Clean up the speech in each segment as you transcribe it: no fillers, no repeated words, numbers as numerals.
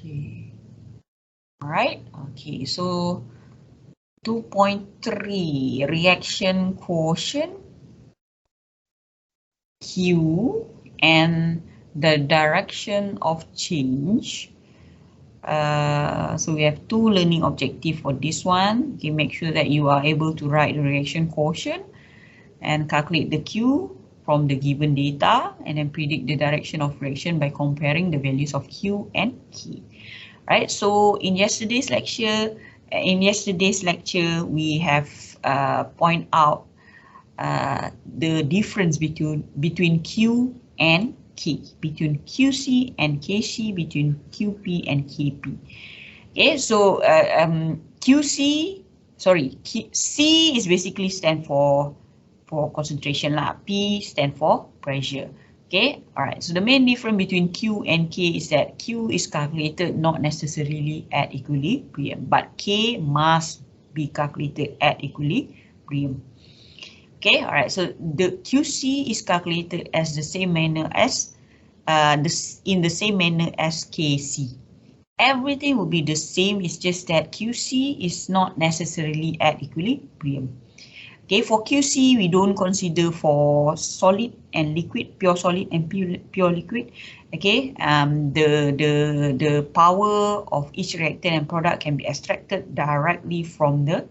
Okay. All right. Okay. So 2.3 reaction quotient Q and the direction of change. So we have two learning objectives for this one. Okay, make sure that you are able to write the reaction quotient and calculate the Q from the given data, and then predict the direction of reaction by comparing the values of Q and K. Right. So in yesterday's lecture, we have point out the difference between Q and K, between QC and KC, between QP and KP. Okay, so C is basically stand for concentration lah. P stand for pressure. Okay, all right. So the main difference between Q and K is that Q is calculated not necessarily at equilibrium, but K must be calculated at equilibrium. Okay, all right. So the QC is calculated as the same manner as in the same manner as KC. Everything will be the same. It's just that QC is not necessarily at equilibrium. Okay, for QC, we don't consider for solid and liquid, pure solid and pure liquid. Okay, the power of each reactant and product can be extracted directly from the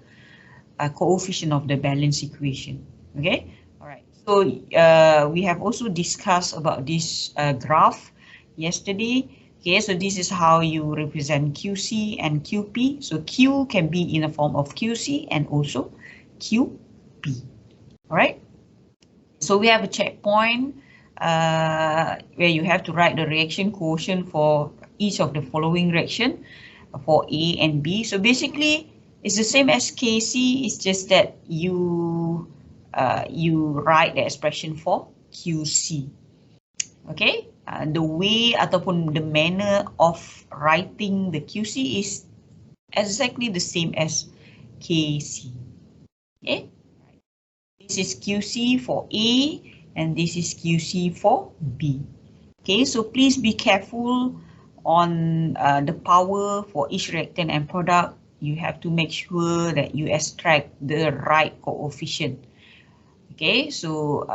coefficient of the balance equation. Okay, all right. So we have also discussed about this graph yesterday. Okay, so this is how you represent QC and QP. So Q can be in the form of QC and also QP. All right. So we have a checkpoint where you have to write the reaction quotient for each of the following reaction for A and B. So basically, it's the same as KC. It's just that you write the expression for QC. Okay, the way ataupun the manner of writing the QC is exactly the same as KC. Okay, this is QC for A and this is QC for B. Okay, so please be careful on the power for each reactant and product. You have to make sure that you extract the right coefficient. Okay, so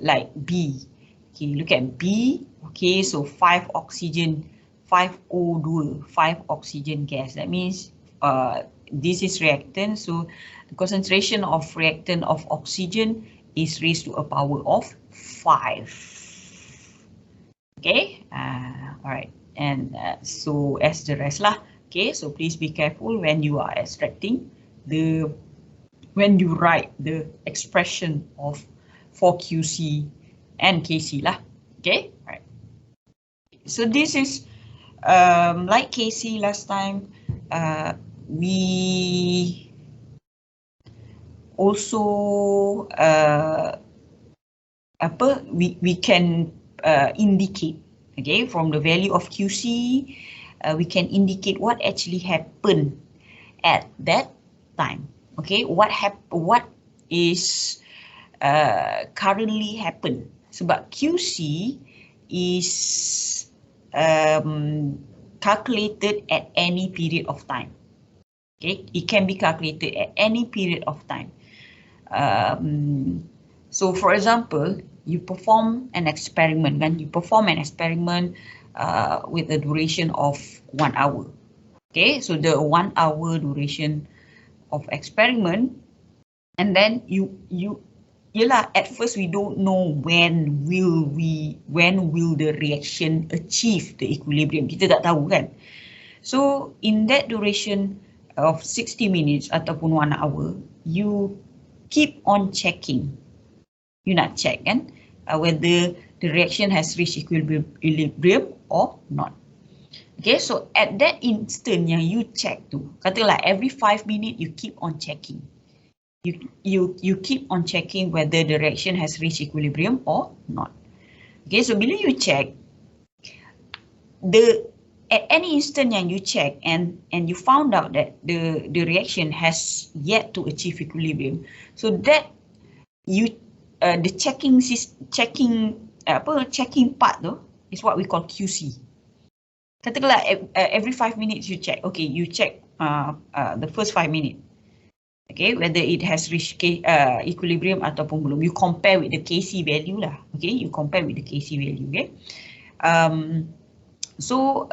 like B. Okay, look at B. Okay, so 5 oxygen, 5 O2, 5 oxygen gas. That means this is reactant. So the concentration of reactant of oxygen is raised to a power of 5. Okay, all right. And so as the rest lah. Okay, so please be careful when you are extracting when you write the expression of for QC and KC lah. Okay, all right. So this is like KC last time. We also we can indicate, okay, from the value of QC, we can indicate what actually happened at that time. Okay, what is currently happen. Sebab QC is calculated at any period of time. Okay, it can be calculated at any period of time. So for example, you perform an experiment. When you perform an experiment with a duration of 1 hour. Okay, so the 1 hour duration of experiment, and then at first we don't know when will the reaction achieve the equilibrium. Kita tak tahu kan. So in that duration of 60 minutes ataupun 1 hour, you keep on checking. You nak check kan whether the reaction has reached equilibrium or not. Okay, so at that instant yang you check tu, katalah every 5 minutes you keep on checking. You keep on checking whether the reaction has reached equilibrium or not. Okay, so bila you check, at any instant yang you check and you found out that the reaction has yet to achieve equilibrium, so that the checking part though is what we call QC. Katakanlah every 5 minutes you check. Okay, you check the first 5 minutes. Okay, whether it has reached equilibrium ataupun belum. You compare with the KC value lah. Okay, you compare with the KC value. Okay. So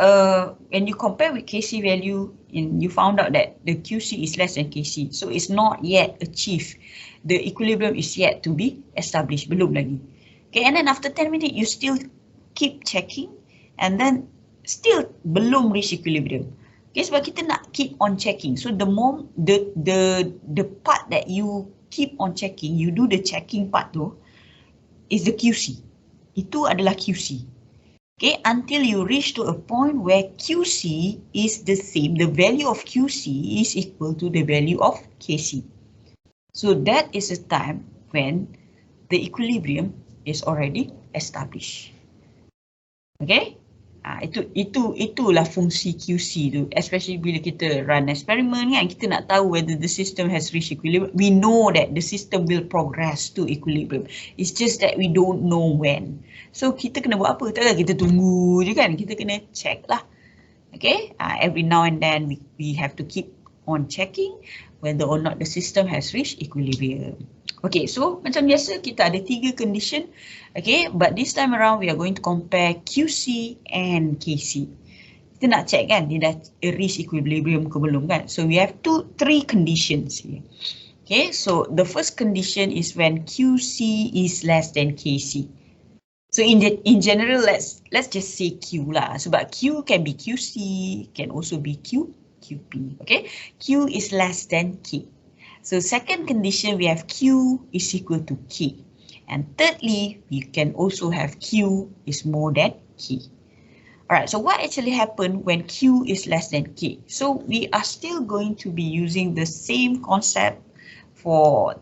when you compare with KC value, you found out that the QC is less than KC. So it's not yet achieved. The equilibrium is yet to be established. Belum lagi. Okay, and then after 10 minutes, you still keep checking and then still belum reach equilibrium. Okay, sebab kita nak keep on checking. So the more the part that you keep on checking, you do the checking part tu is the QC. Itu adalah QC. Okay, until you reach to a point where QC is the same, the value of QC is equal to the value of KC. So that is a time when the equilibrium is already established. Okay? Itulah fungsi QC tu, especially bila kita run experiment kan, kita nak tahu whether the system has reached equilibrium. We know that the system will progress to equilibrium. It's just that we don't know when. So kita kena buat apa? Takkan kita tunggu je kan, kita kena check lah. Okay, every now and then we have to keep on checking whether or not the system has reached equilibrium. Okay, so macam biasa kita ada 3 condition. Okay, but this time around we are going to compare QC and KC. Kita nak check kan, dia dah reach equilibrium ke belum kan. So we have 3 conditions here. Okay, so the first condition is when QC is less than KC. So in general, let's just say Q lah. Sebab Q can be QC, can also be QP. Okay, Q is less than K. So second condition, we have Q is equal to K. And thirdly, we can also have Q is more than K. Alright, so what actually happened when Q is less than K? So we are still going to be using the same concept for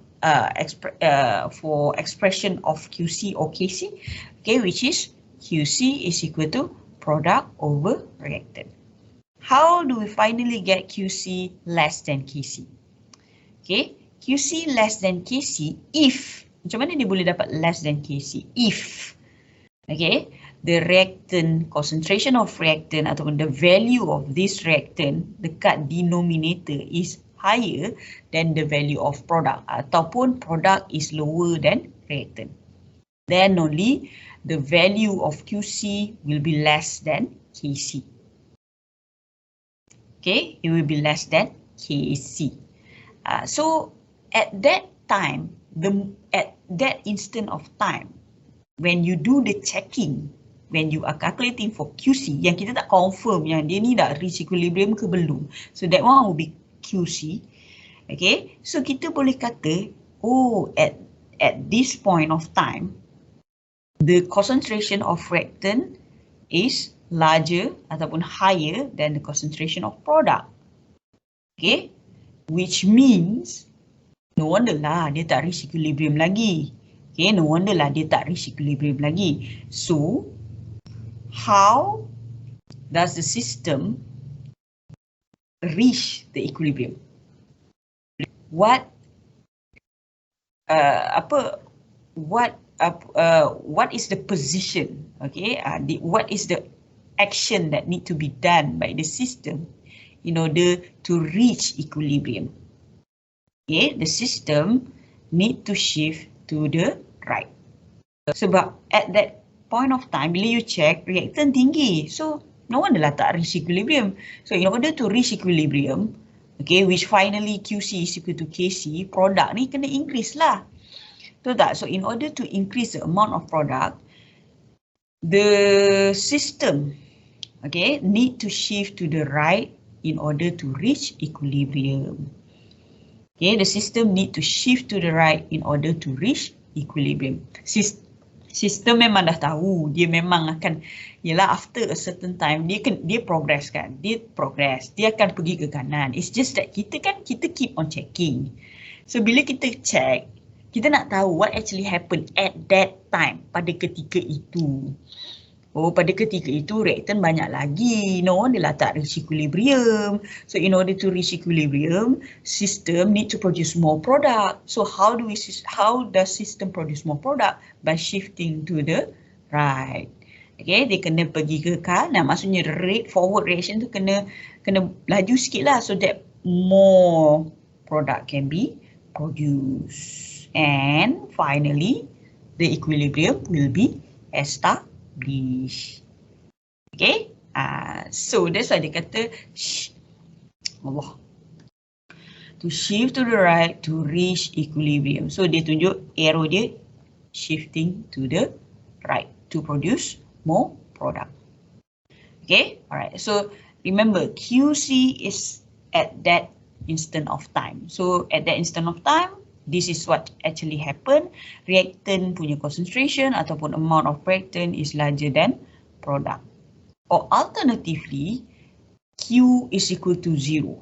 expression of QC or KC, okay, which is QC is equal to product over reactant. How do we finally get QC less than KC? Okay, QC less than KC if, macam mana dia boleh dapat less than KC? If, okay, the reactant, concentration of reactant ataupun the value of this reactant dekat denominator is higher than the value of product ataupun product is lower than reactant. Then only the value of QC will be less than KC. Okay, it will be less than KC. So at that time, at that instant of time, when you do the checking, when you are calculating for QC, yang kita tak confirm yang dia ni dah reach equilibrium ke belum. So that one will be QC. Okay, so kita boleh kata, oh, at this point of time, the concentration of reactant is larger ataupun higher than the concentration of product. Okay, which means no wonder lah dia tak reach equilibrium lagi. Okay, no wonder lah dia tak reach equilibrium lagi. So, how does the system reach the equilibrium? What is the position? Okay, what is the action that need to be done by the system in order to reach equilibrium? Okay, the system need to shift to the right. Sebab at that point of time, bila you check, reactant tinggi. So, no wonder lah tak reach equilibrium. So, in order to reach equilibrium, okay, which finally QC is equal to KC, product ni kena increase lah. Betul tak? So, in order to increase the amount of product, the system, okay, need to shift to the right in order to reach equilibrium. Okay, the system need to shift to the right in order to reach equilibrium. Sistem memang dah tahu, dia memang akan, yelah after a certain time, dia progress kan, dia akan pergi ke kanan. It's just that kita keep on checking. So bila kita check, kita nak tahu what actually happened at that time, pada ketika itu. Oh, pada ketika itu reactant banyak lagi. No wonder lah tak reach equilibrium. So in order to reach equilibrium, system need to produce more product. So how does system produce more product? By shifting to the right. Okay, dia kena pergi ke kanan. Maksudnya rate forward reaction tu kena laju sikit lah, so that more product can be produced. And finally, the equilibrium will be established. Okay, so that's why dia kata Allah, to shift to the right to reach equilibrium. So dia tunjuk arrow dia shifting to the right to produce more product. Okay, alright. So remember, QC is at that instant of time. So at that instant of time, this is what actually happened. Reactant punya concentration ataupun amount of reactant is larger than product. Or alternatively, Q is equal to 0.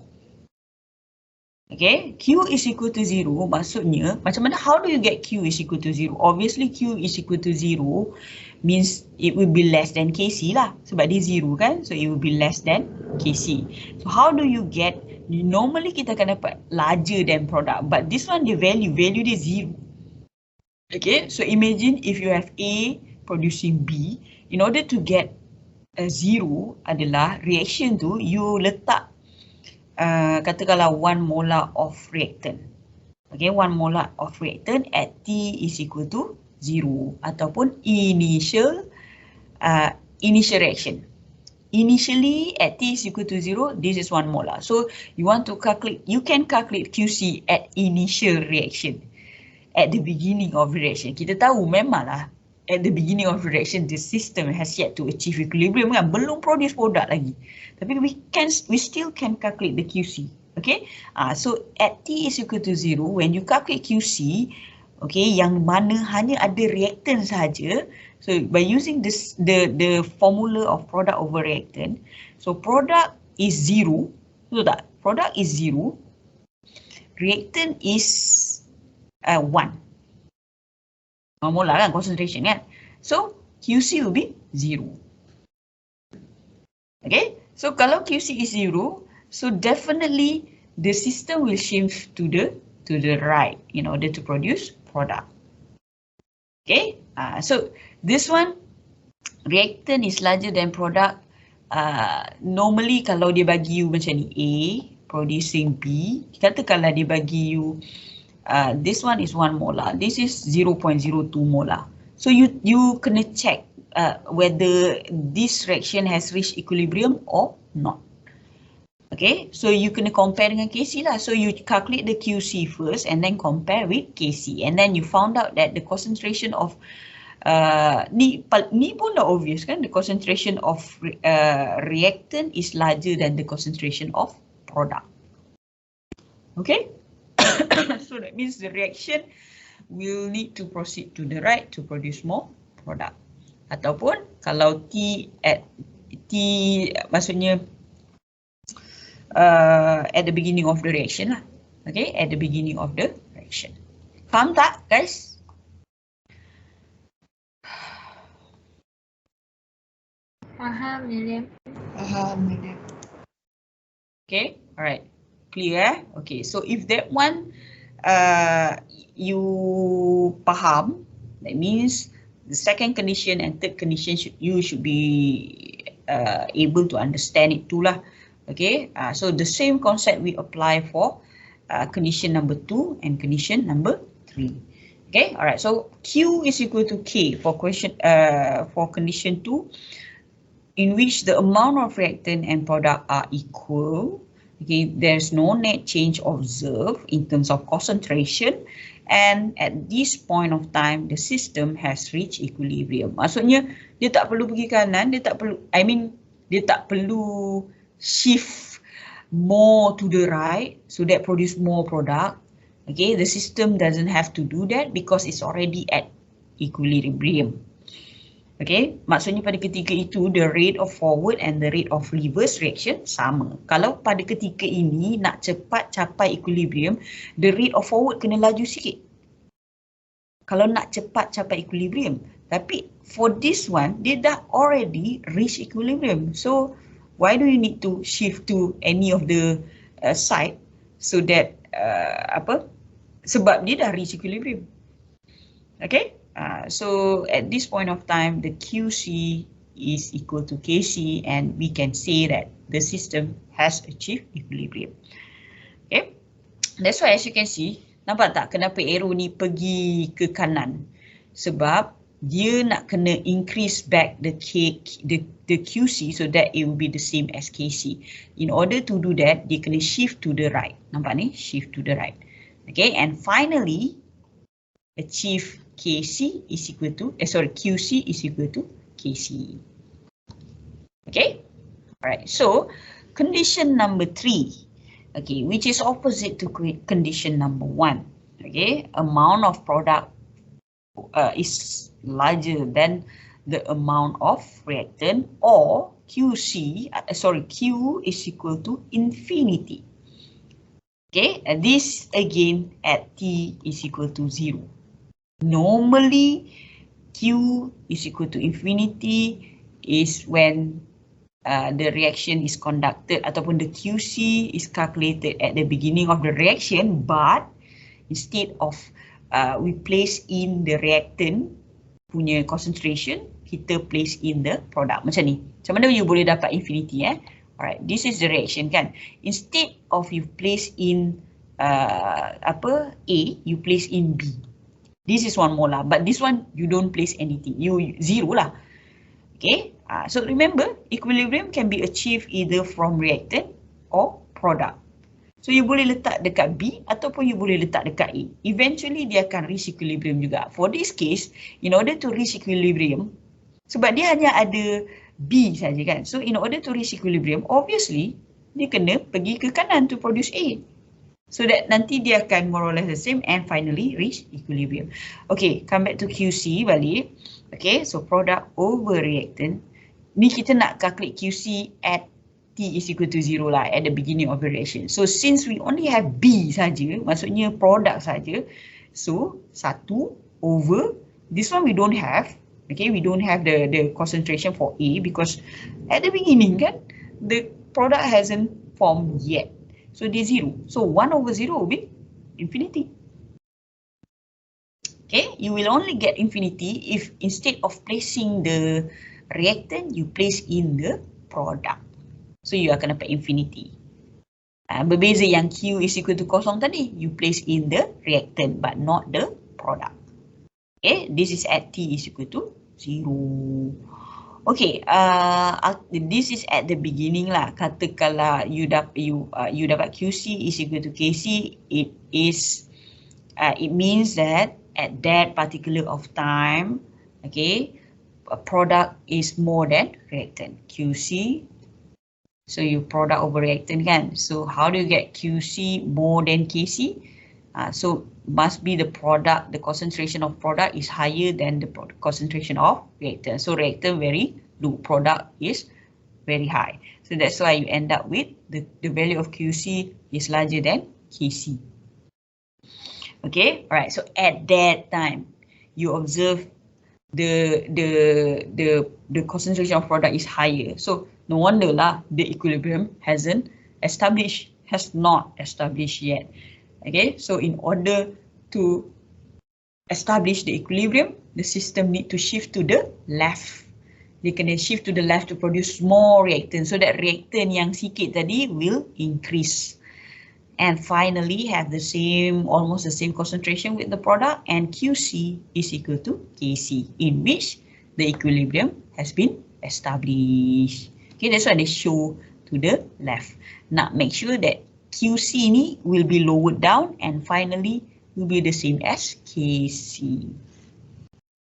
Okay, Q is equal to 0 maksudnya macam mana, how do you get Q is equal to 0? Obviously Q is equal to 0 means it will be less than Kc lah, sebab dia 0 kan, so it will be less than Kc. So how do you get, normally kita akan dapat larger than product, but this one the value dia 0. Okay, so imagine if you have A producing B, in order to get a 0 adalah reaction tu you letak katakanlah 1 molar of reactant. Okay, 1 molar of reactant at T is equal to 0 ataupun initial reaction. Initially at T is equal to 0, this is 1 molar. So you want to calculate, you can calculate QC at initial reaction, at the beginning of reaction. Kita tahu memanglah at the beginning of reaction the system has yet to achieve equilibrium kan, belum produce product lagi. Tapi we still can calculate the QC. Okay, so at T is equal to 0, when you calculate QC, okay, yang mana hanya ada reactant sahaja. So by using this the formula of product over reactant, so product is 0, betul tak? Product is 0, reactant is 1. Molar kan, concentration kan. So QC will be 0. Okay, so kalau QC is 0, so definitely the system will shift to the right in order to produce product. Okay, so this one, reactant is larger than product. Normally kalau dia bagi you macam ni, A producing B, katakanlah dia bagi you this one is 1 molar, this is 0.02 molar. So you kena check whether this reaction has reached equilibrium or not. Okay, so you kena compare dengan Kc lah. So you calculate the QC first and then compare with Kc, and then you found out that the concentration of ni pun dah obvious kan, the concentration of reactant is larger than the concentration of product. Okay. So that means the reaction will need to proceed to the right to produce more product. Ataupun kalau T maksudnya at the beginning of the reaction lah. Okay, at the beginning of the reaction. Faham tak guys? Faham, William. Faham, William. Okay, alright. Clear? Okay, so if that one you faham, that means the second condition and third condition you should be able to understand it too lah. Okay, so the same concept we apply for condition number 2 and condition number 3. Okay, alright. So Q is equal to K for condition 2, in which the amount of reactant and product are equal. Okay, there's no net change observed in terms of concentration, and at this point of time the system has reached equilibrium. Maksudnya dia tak perlu pergi kanan, dia tak perlu shift more to the right so that produce more product. Okay, the system doesn't have to do that because it's already at equilibrium. Okay, maksudnya pada ketika itu the rate of forward and the rate of reverse reaction sama. Kalau pada ketika ini nak cepat capai equilibrium, the rate of forward kena laju sikit. Kalau nak cepat capai equilibrium. Tapi for this one, dia dah already reach equilibrium. So why do you need to shift to any of the side so that sebab dia dah reach equilibrium. Okay. So at this point of time, the QC is equal to Kc, and we can say that the system has achieved equilibrium. Okay, that's why as you can see, nampak tak kenapa arrow ni pergi ke kanan? Sebab dia nak kena increase back the QC so that it will be the same as Kc. In order to do that, dia kena shift to the right. Nampak ni? Shift to the right. Okay, and finally achieve QC is equal to Kc. Okay, alright. So condition number 3. Okay, which is opposite to condition number 1. Okay, amount of product is larger than the amount of reactant, or Q is equal to infinity. Okay, and this again at T is equal to 0. Normally, Q is equal to infinity is when the reaction is conducted ataupun the QC is calculated at the beginning of the reaction, but instead of we place in the reactant punya concentration, kita place in the product. Macam ni. Macam mana you boleh dapat infinity? Alright, this is the reaction kan. Instead of you place in A, you place in B. This is 1 molar, but this one you don't place anything. You 0 lah. Okay, so remember, equilibrium can be achieved either from reactant or product. So you boleh letak dekat B ataupun you boleh letak dekat A. Eventually dia akan reach equilibrium juga. For this case, in order to reach equilibrium, sebab dia hanya ada B saja kan. So in order to reach equilibrium, obviously dia kena pergi ke kanan to produce A. So that nanti dia akan more or less the same and finally reach equilibrium. Okay, come back to QC balik. Okay, so product over reactant. Ni kita nak calculate QC at T is equal to 0 lah at the beginning of the reaction. So since we only have B saja, maksudnya product saja. So 1 over, this one we don't have. Okay, we don't have the concentration for A because at the beginning kan, the product hasn't formed yet. So dia 0. So 1 over 0 will be infinity. Okay, you will only get infinity if instead of placing the reactant, you place in the product. So you akan dapat infinity. Berbeza yang Q is equal to kosong tadi, you place in the reactant but not the product. Okay, this is at T is equal to 0. Okay, this is at the beginning lah. Katakanlah you dapat QC is equal to KC, it means that at that particular of time, okay, a product is more than reactant. QC, so you product over reactant kan. So how do you get QC more than KC? So must be the product, the concentration of product is higher than the concentration of reactant. So reactant very low, product is very high. So that's why you end up with the value of QC is larger than KC. Okay, alright. So at that time, you observe the concentration of product is higher. So no wonder lah the equilibrium has not established yet. Okay, so in order to establish the equilibrium, the system need to shift to the left. They can shift to the left to produce more reactant, so that reactant yang sikit tadi will increase. And finally have the same, almost the same concentration with the product, and QC is equal to KC, in which the equilibrium has been established. Okay, that's why they show to the left. Now make sure that QC ni will be lowered down and finally will be the same as KC.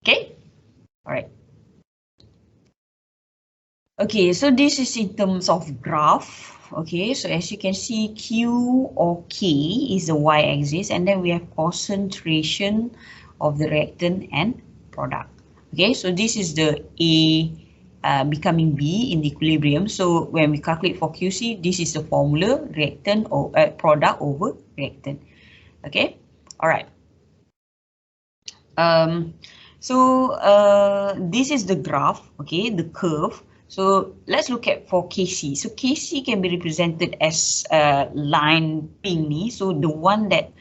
Okay, alright. Okay, so this is in terms of graph. Okay, so as you can see, Q or K is the y-axis, and then we have concentration of the reactant and product. Okay, so this is the A becoming B in the equilibrium. So when we calculate for QC, this is the formula, reactant or product over reactant. Okay, all right. This is the graph, okay, the curve. So let's look at for KC. So KC can be represented as line pink ni. So the one that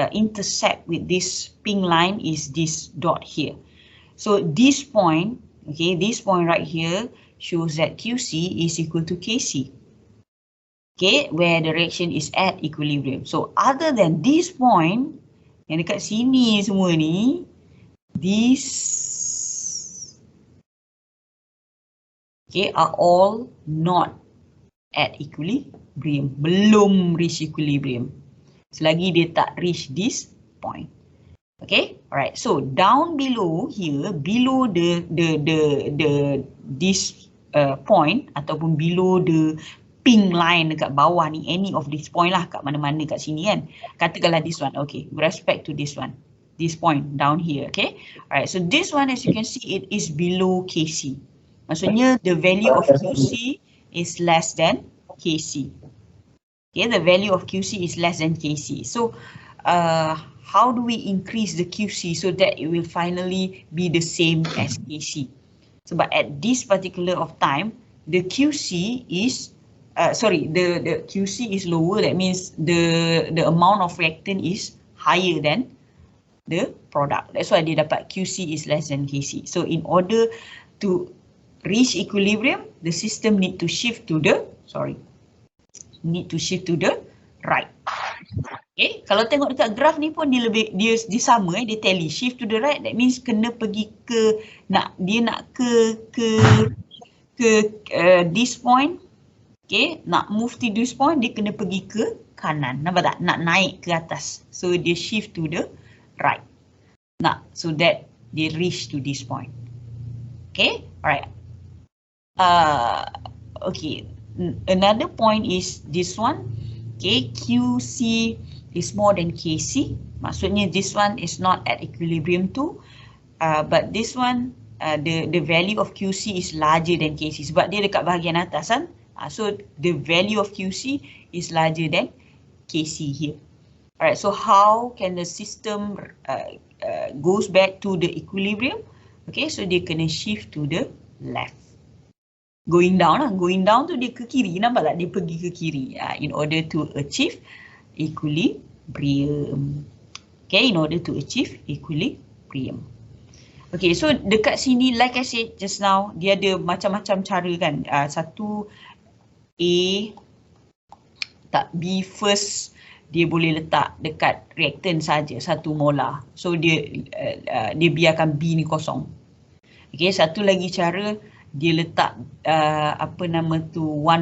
intersect with this pink line is this dot here. So this point, Okay, this point right here shows that QC is equal to KC. Okay, where the reaction is at equilibrium. So other than this point, yang dekat sini semua ni, these okay, are all not at equilibrium. Belum reach equilibrium. Selagi dia tak reach this point. Okay, alright. So down below here, below this point ataupun below the pink line dekat bawah ni, any of this point lah, kat mana-mana kat sini kan. Katakanlah this one, okay, with respect to this one, this point down here, okay. Alright, so this one as you can see, it is below KC. Maksudnya the value of QC is less than KC. Okay, the value of QC is less than KC. So, how do we increase the QC so that it will finally be the same as KC? So, but at this particular of time, the QC is, the QC is lower. That means the amount of reactant is higher than the product. That's why dia dapat QC is less than KC. So, in order to reach equilibrium, the system need to shift to the, right. Okay, kalau tengok dekat graf ni pun dia sama, dia tally shift to the right. That means kena pergi ke this point. Okay, nak move to this point, dia kena pergi ke kanan. Nampak tak? Nak naik ke atas. So dia shift to the right. So that they reach to this point. Okay, alright. Okay, another point is this one. Okay, QC is more than KC. Maksudnya this one is not at equilibrium too. But this one, the value of QC is larger than KC. Sebab dia dekat bahagian atas kan. So the value of QC is larger than KC here. Alright, so how can the system goes back to the equilibrium? Okay, so dia kena shift to the left. Going down tu dia ke kiri, nampak tak? Dia pergi ke kiri in order to achieve equilibrium. Okay, in order to achieve equilibrium. Okay, so dekat sini, like I said just now, dia ada macam-macam cara kan. Satu B first, dia boleh letak dekat reactant saja 1 molar. So dia biarkan B ni kosong. Okay, satu lagi cara, dia letak 1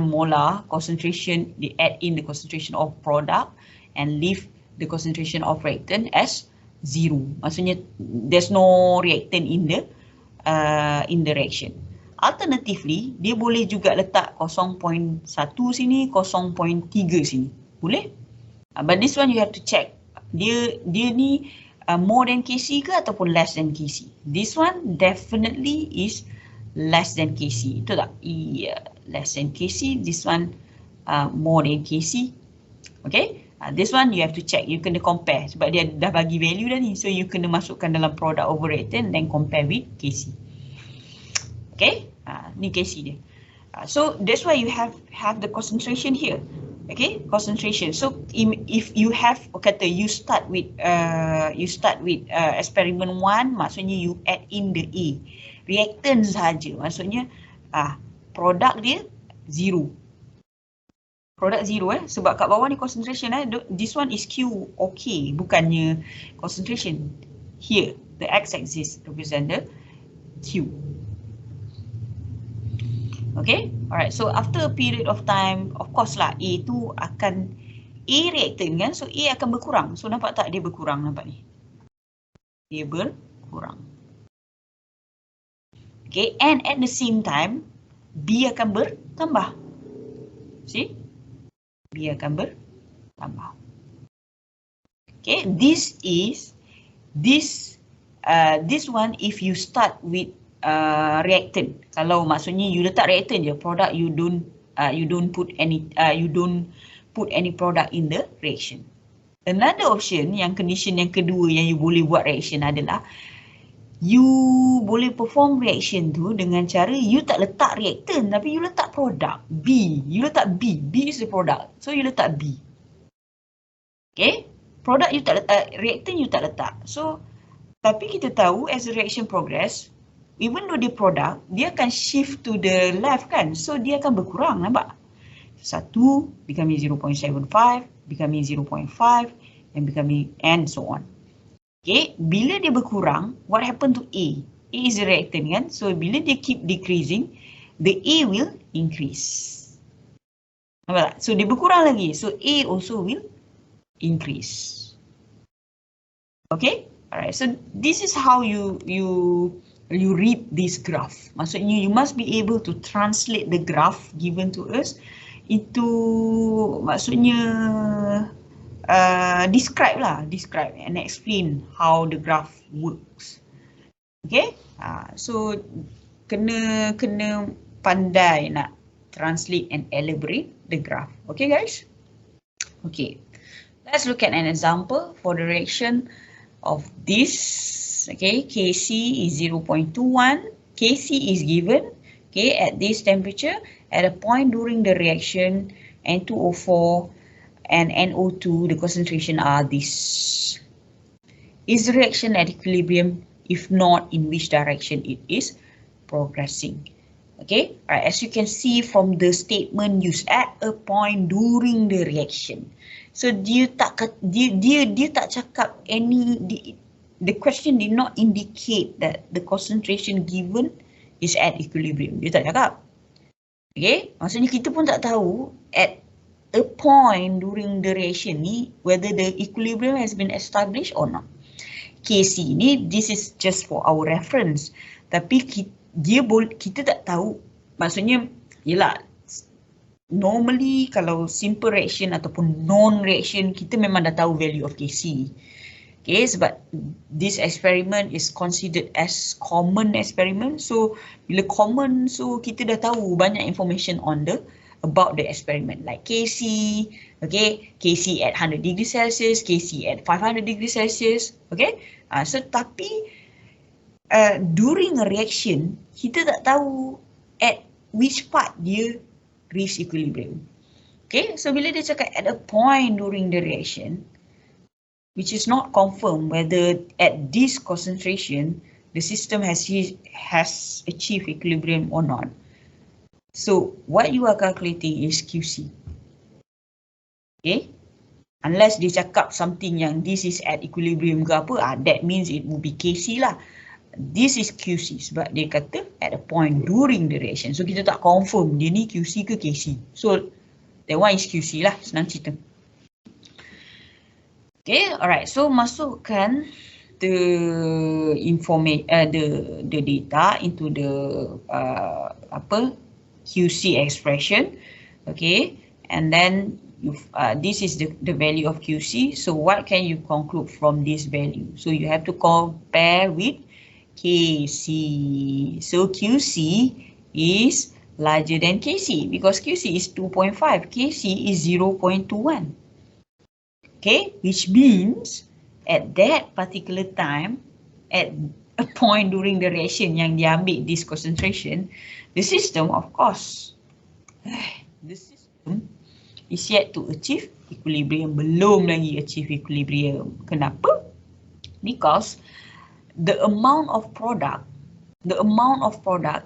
molar concentration, dia add in the concentration of product and leave the concentration of reactant as 0. Maksudnya there's no reactant in the reaction. Alternatively, dia boleh juga letak 0.1 sini, 0.3 sini. Boleh? But this one you have to check. Dia ni more than KC ke ataupun less than KC? This one definitely is less than KC. Betul tak? Yeah, less than KC. This one more than KC. Okay? This one you have to check. You kena compare. Sebab dia dah bagi value dah ni. So you kena masukkan dalam product over reactant then compare with KC. Okay? Ni KC dia. So that's why you have the concentration here. Okay? Concentration. So if you have, kata you start with experiment 1, maksudnya you add in the A. Reactant saja, maksudnya produk dia 0. Produk 0 sebab kat bawah ni concentration this one is Q, okay, bukannya concentration. Here, the x-axis represent the Q. Okay, alright, so after a period of time, of course lah, A tu akan, A reactant kan, so A akan berkurang. So nampak tak dia berkurang, nampak ni? Dia berkurang. Okay, and at the same time, B akan bertambah. See? B akan bertambah. Okay, this one if you start with reactant. Kalau maksudnya you letak reactant je, product you don't put any product in the reaction. Another option, yang condition yang kedua yang you boleh buat reaction adalah you boleh perform reaction tu dengan cara you tak letak reactant tapi you letak produk B. You letak B. B is the product. So you letak B. Okay? Product you tak letak, reactant you tak letak. So tapi kita tahu as the reaction progress, even though dia product, dia akan shift to the left kan. So dia akan berkurang, nampak? 1 becoming 0.75, becoming 0.5, and so on. Okay, bila dia berkurang, what happened to A? A is a reactant kan? So bila dia keep decreasing, the A will increase. Nampak tak? So dia berkurang lagi. So A also will increase. Okay, alright. So this is how you read this graph. Maksudnya you must be able to translate the graph given to us into, maksudnya describe and explain how the graph works. Okay, so kena pandai nak translate and elaborate the graph. Okay guys? Okay, let's look at an example for the reaction of this. Okay, Kc is 0.21. Kc is given, okay, at this temperature, at a point during the reaction, N2O4 and NO2, the concentration are this. Is the reaction at equilibrium? If not, in which direction it is progressing? Okay, right, as you can see from the statement used, at a point during the reaction. So dia tak cakap any, the question did not indicate that the concentration given is at equilibrium. Dia tak cakap. Okay, maksudnya kita pun tak tahu at a point during the reaction ni whether the equilibrium has been established or not. Kc ni, this is just for our reference. Tapi kita tak tahu. Maksudnya, yelah, normally kalau simple reaction ataupun non-reaction, kita memang dah tahu value of Kc. Okay, sebab this experiment is considered as common experiment. So, bila common, so kita dah tahu banyak information on about the experiment. Like Kc, okay, Kc at 100 degrees Celsius, Kc at 500 degrees Celsius, okay. So, tapi during a reaction, kita tak tahu at which part dia reach equilibrium. Okay, so bila dia cakap at a point during the reaction, which is not confirmed whether at this concentration the system has achieved equilibrium or not. So what you are calculating is QC. Okay, unless dia cakap something yang this is at equilibrium ke apa, that means it will be KC lah. This is QC sebab dia kata at a point during the reaction. So kita tak confirm dia ni QC ke KC. So that one is QC lah, senang cerita. Okay, alright. So masukkan the data into the QC expression. Okay, and then this is the value of QC. So what can you conclude from this value? So you have to compare with KC. So QC is larger than KC because QC is 2.5, KC is 0.21. Okay, which means at that particular time, at a point during the reaction yang dia ambil this concentration, the system, of course, the system is yet to achieve equilibrium. Belum lagi achieve equilibrium. Kenapa? Because the amount of product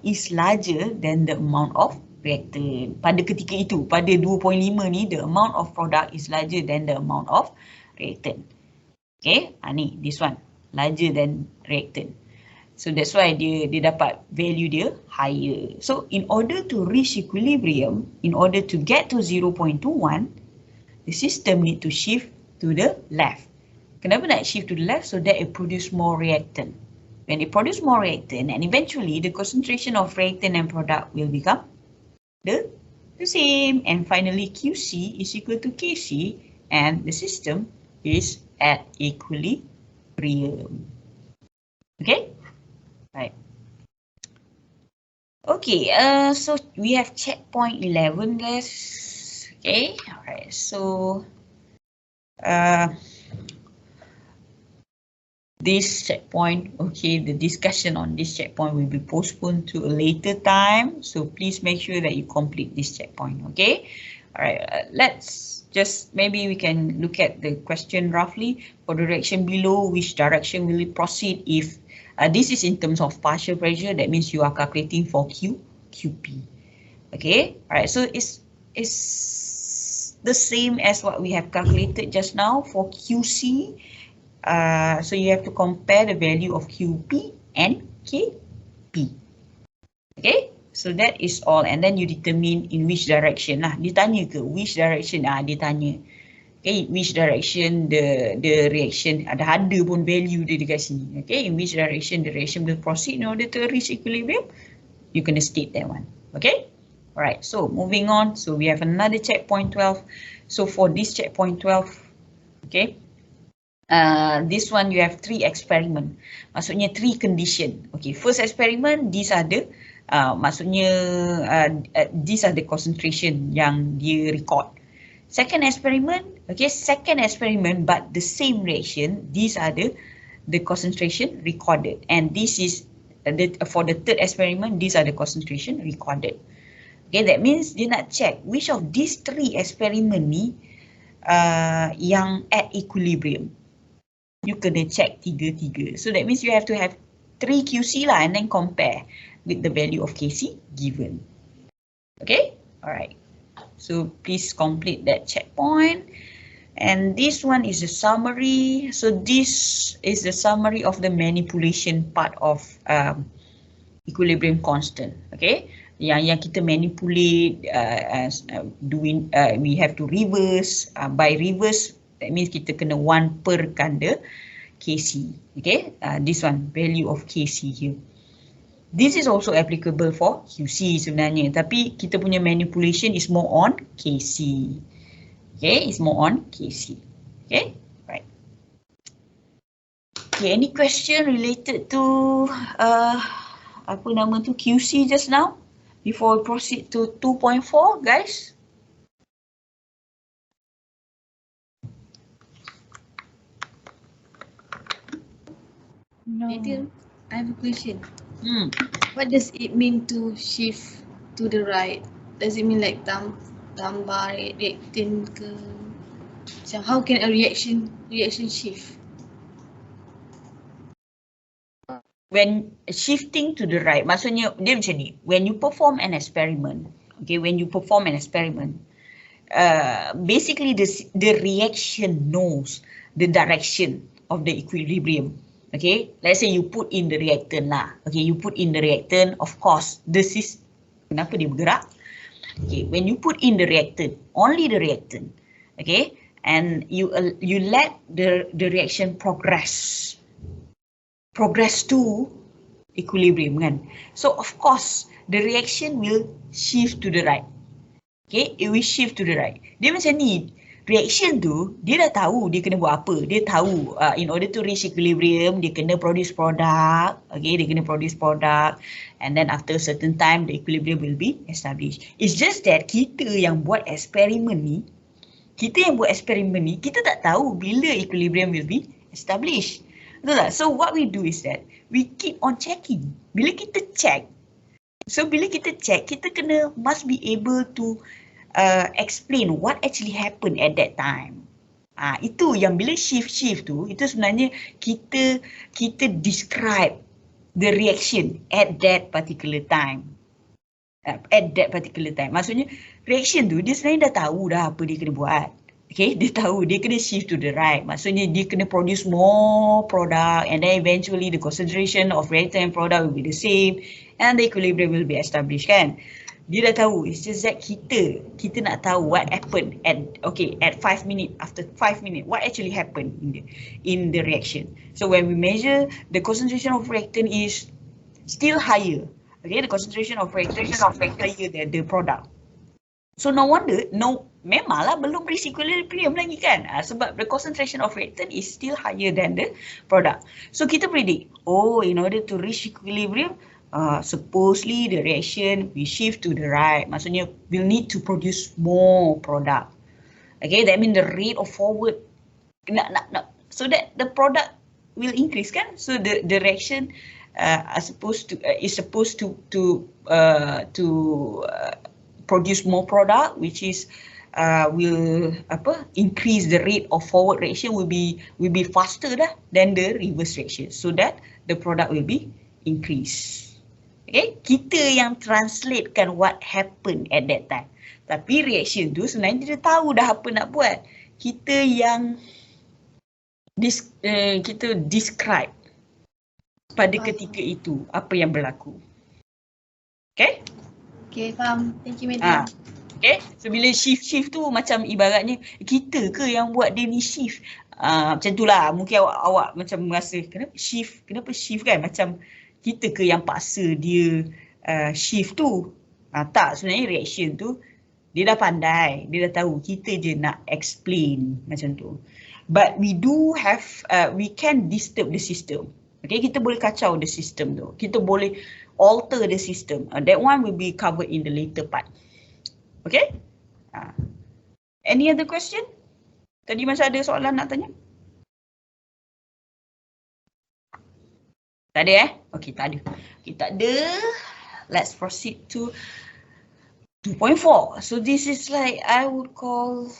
is larger than the amount of reactant. Pada ketika itu, pada 2.5 ni, the amount of product is larger than the amount of reactant. Okay, ni, this one, larger than reactant. So that's why dia dapat value dia higher. So in order to reach equilibrium, in order to get to 0.21, the system need to shift to the left. Kenapa nak shift to the left? So that it produce more reactant. When it produce more reactant, and eventually the concentration of reactant and product will become the same. And finally QC is equal to KC and the system is at equilibrium. Okay? Right. Okay, so we have checkpoint 11, guys. Okay, alright, so this checkpoint, okay, the discussion on this checkpoint will be postponed to a later time. So please make sure that you complete this checkpoint, okay? Alright, let's just, maybe we can look at the question roughly. For the direction below, which direction will it proceed if This is in terms of partial pressure. That means you are calculating for QP. Okay, all right. So it's the same as what we have calculated just now for QC. So you have to compare the value of QP and KP. Okay, so that is all, and then you determine in which direction lah. Dia tanya ke which direction? Dia tanya. Okay, which direction the reaction ada pun value dia dekat sini. Okay, in which direction the reaction will proceed in order to reach equilibrium? You can state that one. Okay, all right. So moving on. So we have another checkpoint 12. So for this checkpoint 12, okay. This one you have 3 experiment. Maksudnya 3 condition. Okay, first experiment, these are the these are the concentration yang dia record. Second experiment, okay, second experiment but the same reaction, these are the concentration recorded, and this is for the third experiment, these are the concentration recorded. Okay, that means dia nak check which of these 3 experiment ni yang at equilibrium. You kena check 3. So that means you have to have 3 QC lah and then compare with the value of KC given. Okay, all right. So please complete that checkpoint. And this one is a summary. So this is the summary of the manipulation part of equilibrium constant. Okay, yang kita manipulate we have to reverse. By reverse, that means kita kena 1 per the KC. Okay, this one value of KC here. This is also applicable for QC sebenarnya, tapi kita punya manipulation is more on KC. Okay, it's more on KC. Okay, right. Okay, any question related to apa nama tu QC just now before we proceed to 2.4, guys? No. I have a question. What does it mean to shift to the right? Does it mean like tambah reactant ke? So how can a reaction shift? When shifting to the right, maksudnya dia macam ni. When you perform an experiment, okay, basically the reaction knows the direction of the equilibrium. Okay, let's say you put in the reactant lah. Okay, you put in the reactant, of course, this is kenapa dia bergerak. Okay, when you put in the reactant, only the reactant, okay, and you let the reaction progress to equilibrium kan. So of course, the reaction will shift to the right. Okay, it will shift to the right. Dia macam ni. Reaction tu, dia dah tahu dia kena buat apa. Dia tahu in order to reach equilibrium, dia kena produce product. Okay, dia kena produce product. And then after a certain time, the equilibrium will be established. It's just that kita yang buat eksperimen ni, kita tak tahu bila equilibrium will be established. Betul tak? So what we do is that, we keep on checking. Bila kita check, kita must be able to explain what actually happened at that time. Itu yang bila shift tu, itu sebenarnya kita describe the reaction at that particular time. Maksudnya reaction tu dia sebenarnya dah tahu dah apa dia kena buat. Okay, dia tahu dia kena shift to the right. Maksudnya dia kena produce more product, and then eventually the concentration of reactant and product will be the same and the equilibrium will be established kan. Dia dah tahu. It's just that kita nak tahu what happened at 5 minutes, after 5 minutes, what actually happened in the reaction. So when we measure, the concentration of reactant is still higher. Okay, the concentration of reactant is higher than the product. So no wonder, memanglah belum reach equilibrium lagi kan. Sebab the concentration of reactant is still higher than the product. So kita predict, in order to reach equilibrium, supposedly the reaction will shift to the right. Maksudnya we'll need to produce more product. Okay, that means the rate of forward so that the product will increase kan. So the reaction is supposed to produce more product, which is will increase the rate of forward reaction will be faster than the reverse reaction, so that the product will be increased. Okay, kita yang translatekan what happened at that time. Tapi reaction tu sebenarnya dia tahu dah apa nak buat. Kita yang kita describe pada ketika itu apa yang berlaku. Okay? Okay, faham. Thank you, Madam. Okay, so bila shift tu macam ibaratnya kita ke yang buat dia ni shift. Macam tu lah, mungkin awak macam merasa kenapa shift kan, macam kita ke yang paksa dia shift tu. Tak, sebenarnya reaction tu dia dah pandai, dia dah tahu, kita je nak explain macam tu. But we do have, we can disturb the system. Okay, kita boleh kacau the system tu, kita boleh alter the system. That one will be covered in the later part. Okay? Any other question? Tadi masa ada soalan nak tanya? Tak ada Okay, tak ada. Okay, tak ada. Let's proceed to 2.4. So this is like, I would call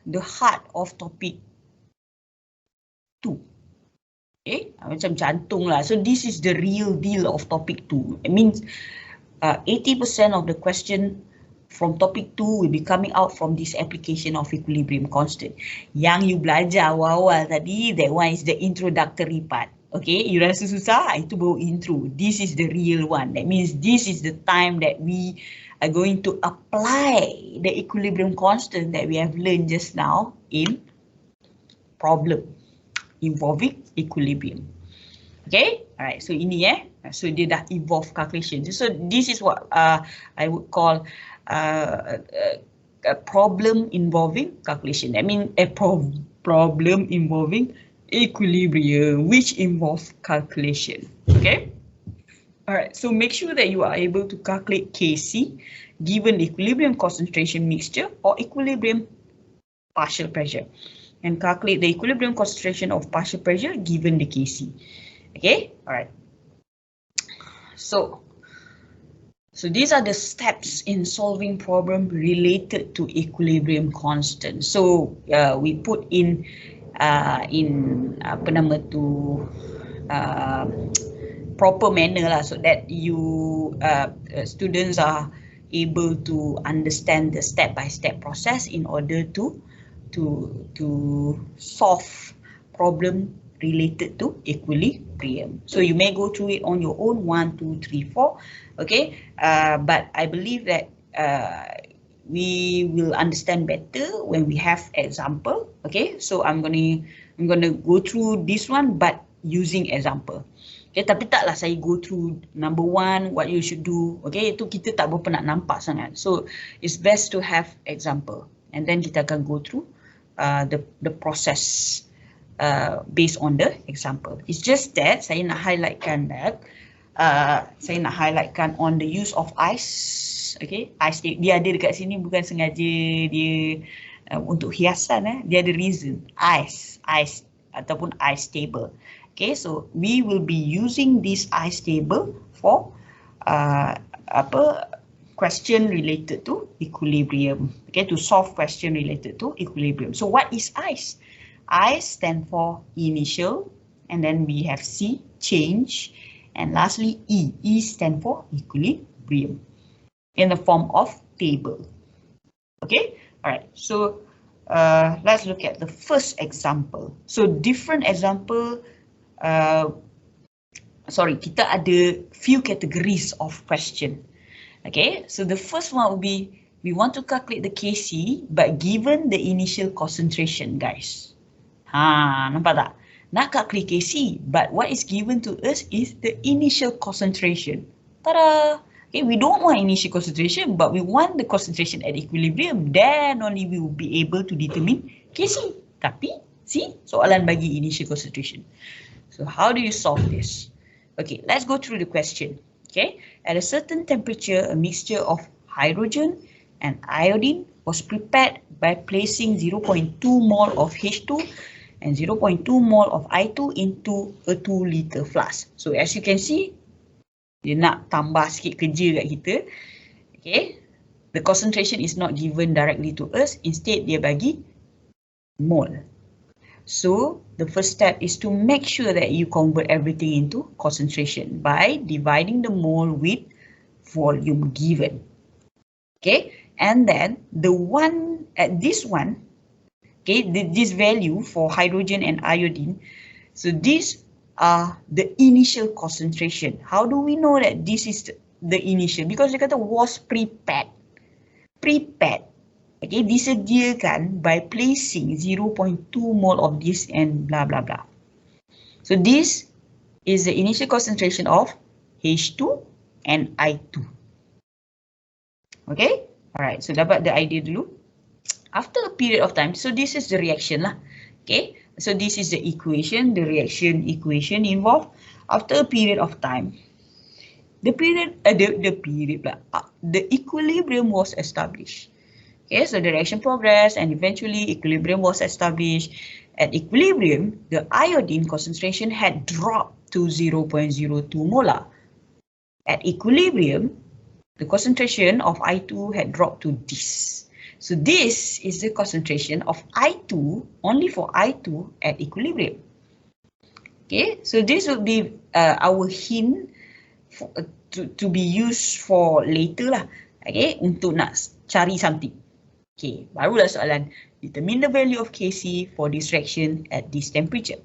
the heart of topic 2. Okay, macam jantung lah. So this is the real deal of topic 2. It means 80% of the question from topic 2 will be coming out from this application of equilibrium constant. Yang you belajar awal-awal tadi, that one is the introductory part. Okay, you rasa susah, itu baru intro. This is the real one. That means this is the time that we are going to apply the equilibrium constant that we have learned just now in problem involving equilibrium. Okay, alright, so ini so dia dah involve calculation. So this is what I would call a problem involving calculation. I mean a problem involving equilibrium, which involves calculation. Okay. Alright, so make sure that you are able to calculate Kc given equilibrium concentration mixture or equilibrium partial pressure, and calculate the equilibrium concentration of partial pressure given the Kc. Okay, alright. So these are the steps in solving problem related to equilibrium constant. So we put in apa nama tu proper manner lah, so that you students are able to understand the step-by-step process in order to solve problem related to equilibrium. So you may go through it on your own, 1, 2, 3, 4. Okay, but I believe that we will understand better when we have example. Okay, so I'm gonna go through this one but using example. Okay, tapi taklah saya go through number 1 what you should do. Okay, itu kita tak berapa nak nampak sangat. So it's best to have example, and then kita akan go through the process based on the example. It's just that saya nak highlightkan that saya nak highlightkan on the use of ice. Okay, ice dia ada dekat sini bukan sengaja dia untuk hiasan. Dia ada reason. Ice ataupun ice table. Okay, so we will be using this ice table for question related to equilibrium. Okay, to solve question related to equilibrium. So what is ice? Ice stand for initial, and then we have C, change, and lastly E. E stand for equilibrium in the form of table. Okay, alright. So let's look at the first example. So different example. Kita ada few categories of question. Okay, so the first one will be we want to calculate the Kc but given the initial concentration, guys. Nampak tak? Nak calculate Kc, but what is given to us is the initial concentration. Tada! Okay, we don't want initial concentration, but we want the concentration at equilibrium. Then only we will be able to determine Kc. Tapi, see, soalan bagi initial concentration. So how do you solve this? Okay, let's go through the question. Okay, at a certain temperature, a mixture of hydrogen and iodine was prepared by placing 0.2 mole of H2 and 0.2 mole of I2 into a 2-liter flask. So as you can see, dia nak tambah sikit kerja kat kita. Okay, the concentration is not given directly to us, instead dia bagi mole. So the first step is to make sure that you convert everything into concentration by dividing the mole with volume given. Okay, and then the one at this one, okay, this value for hydrogen and iodine. So these are the initial concentration. How do we know that this is the initial? Because dia kata was prepared. Prepared. Okay, disediakan by placing 0.2 mole of this and blah blah blah. So this is the initial concentration of H2 and I2. Okay, alright, so dapat the idea dulu. After a period of time, so this is the reaction lah. Okay, so this is the equation, the reaction equation involved. After a period of time, the equilibrium was established. Okay, so the reaction progressed and eventually equilibrium was established. At equilibrium, the iodine concentration had dropped to 0.02 molar. At equilibrium, the concentration of I2 had dropped to this. So this is the concentration of I2, only for I2 at equilibrium. Okay, so this would be our hint for, to be used for later lah. Okay, untuk nak cari something. Okay, barulah soalan. Determine the value of Kc for this reaction at this temperature.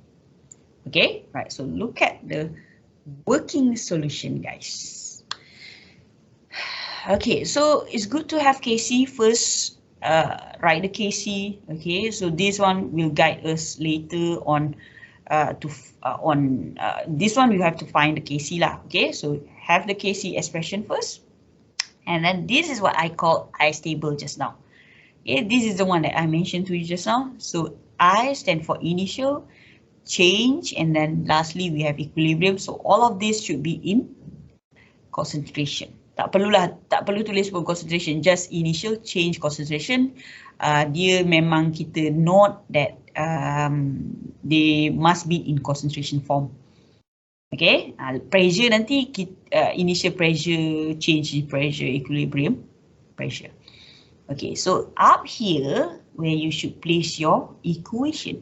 Okay, right. So look at the working solution, guys. Okay, so it's good to have Kc first. Write the Kc. Okay, so this one will guide us later on. This one we have to find the Kc lah. Okay, so have the Kc expression first, and then this is what I call I stable just now. Okay, this is the one that I mentioned to you just now. So I stand for initial, change, and then lastly we have equilibrium. So all of this should be in concentration. Tak perlu tulis pun concentration, just initial, change, concentration. Dia memang kita note that they must be in concentration form. Okay, pressure nanti initial pressure, change pressure, equilibrium pressure. Okay, so up here where you should place your equation.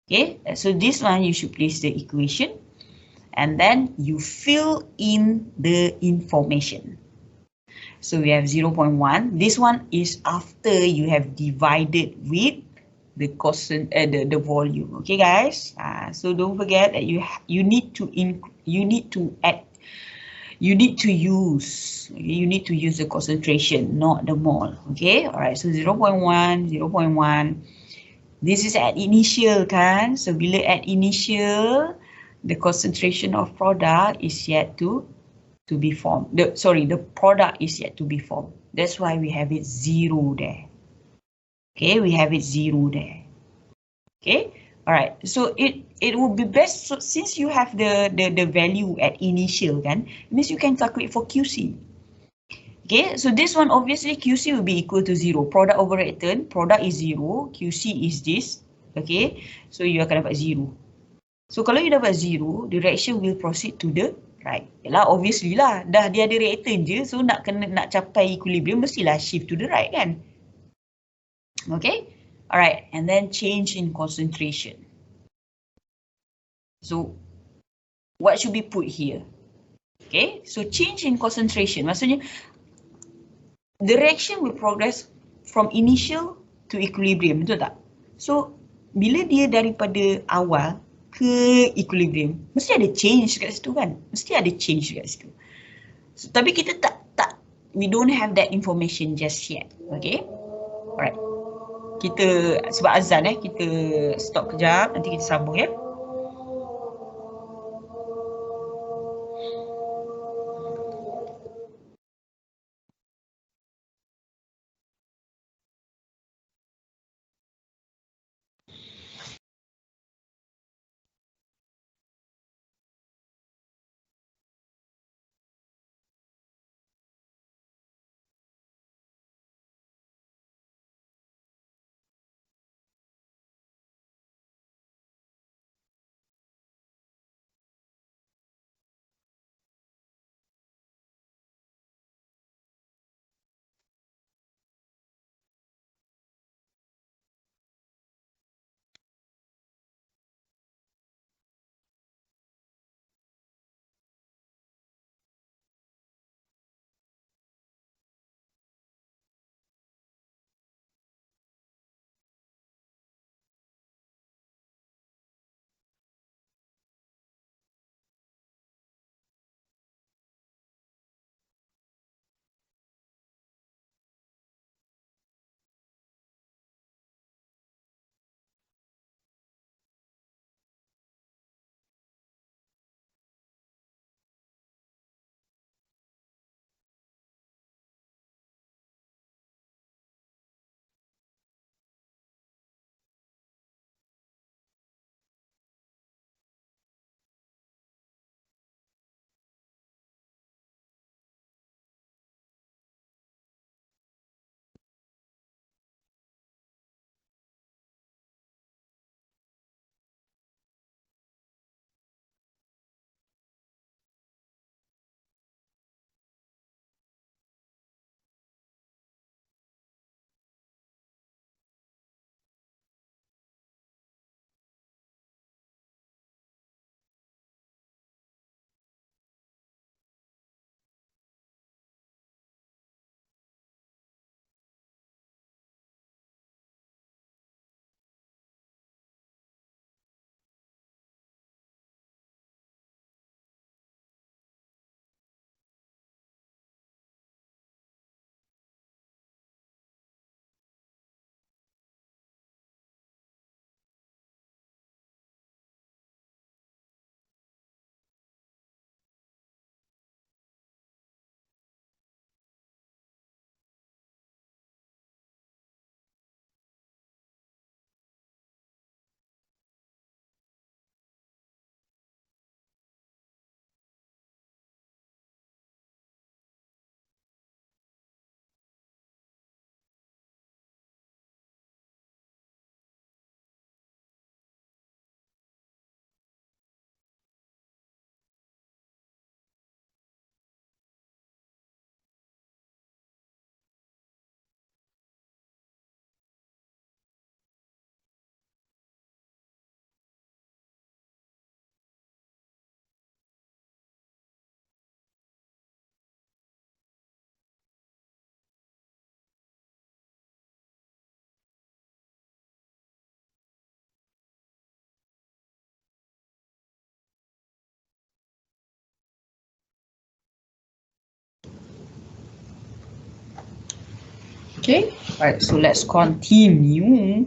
Okay, so this one you should place the equation and then you fill in the information. So we have 0.1. This one is after you have divided with the constant, the volume. Okay, guys. So don't forget that you need to use the concentration, not the mole. Okay, all right. So 0.1, 0.1. This is at initial kan. So bila at initial, the concentration of product is yet to be formed. The product is yet to be formed. That's why we have it 0 there. Okay, we have it 0 there. Okay, all right. So it would be best, so since you have the value at initial kan, it means you can calculate for QC. Okay, so this one obviously QC will be equal to 0. Product over reactant, product is 0, QC is this. Okay, so you akan dapat 0. So kalau you dapat 0, the reaction will proceed to the right. Yalah, obviously lah, dah dia ada reactant je, so nak capai equilibrium mestilah shift to the right kan. Okay, alright, and then change in concentration. So what should be put here? Okay, so change in concentration maksudnya the reaction will progress from initial to equilibrium, betul tak? So bila dia daripada awal ke equilibrium, mesti ada change kat situ kan? Mesti ada change kat situ. So, tapi kita we don't have that information just yet. Okay, alright. Kita sebab azan kita stop kejap, nanti kita sambung ya. Okay, alright, so let's continue.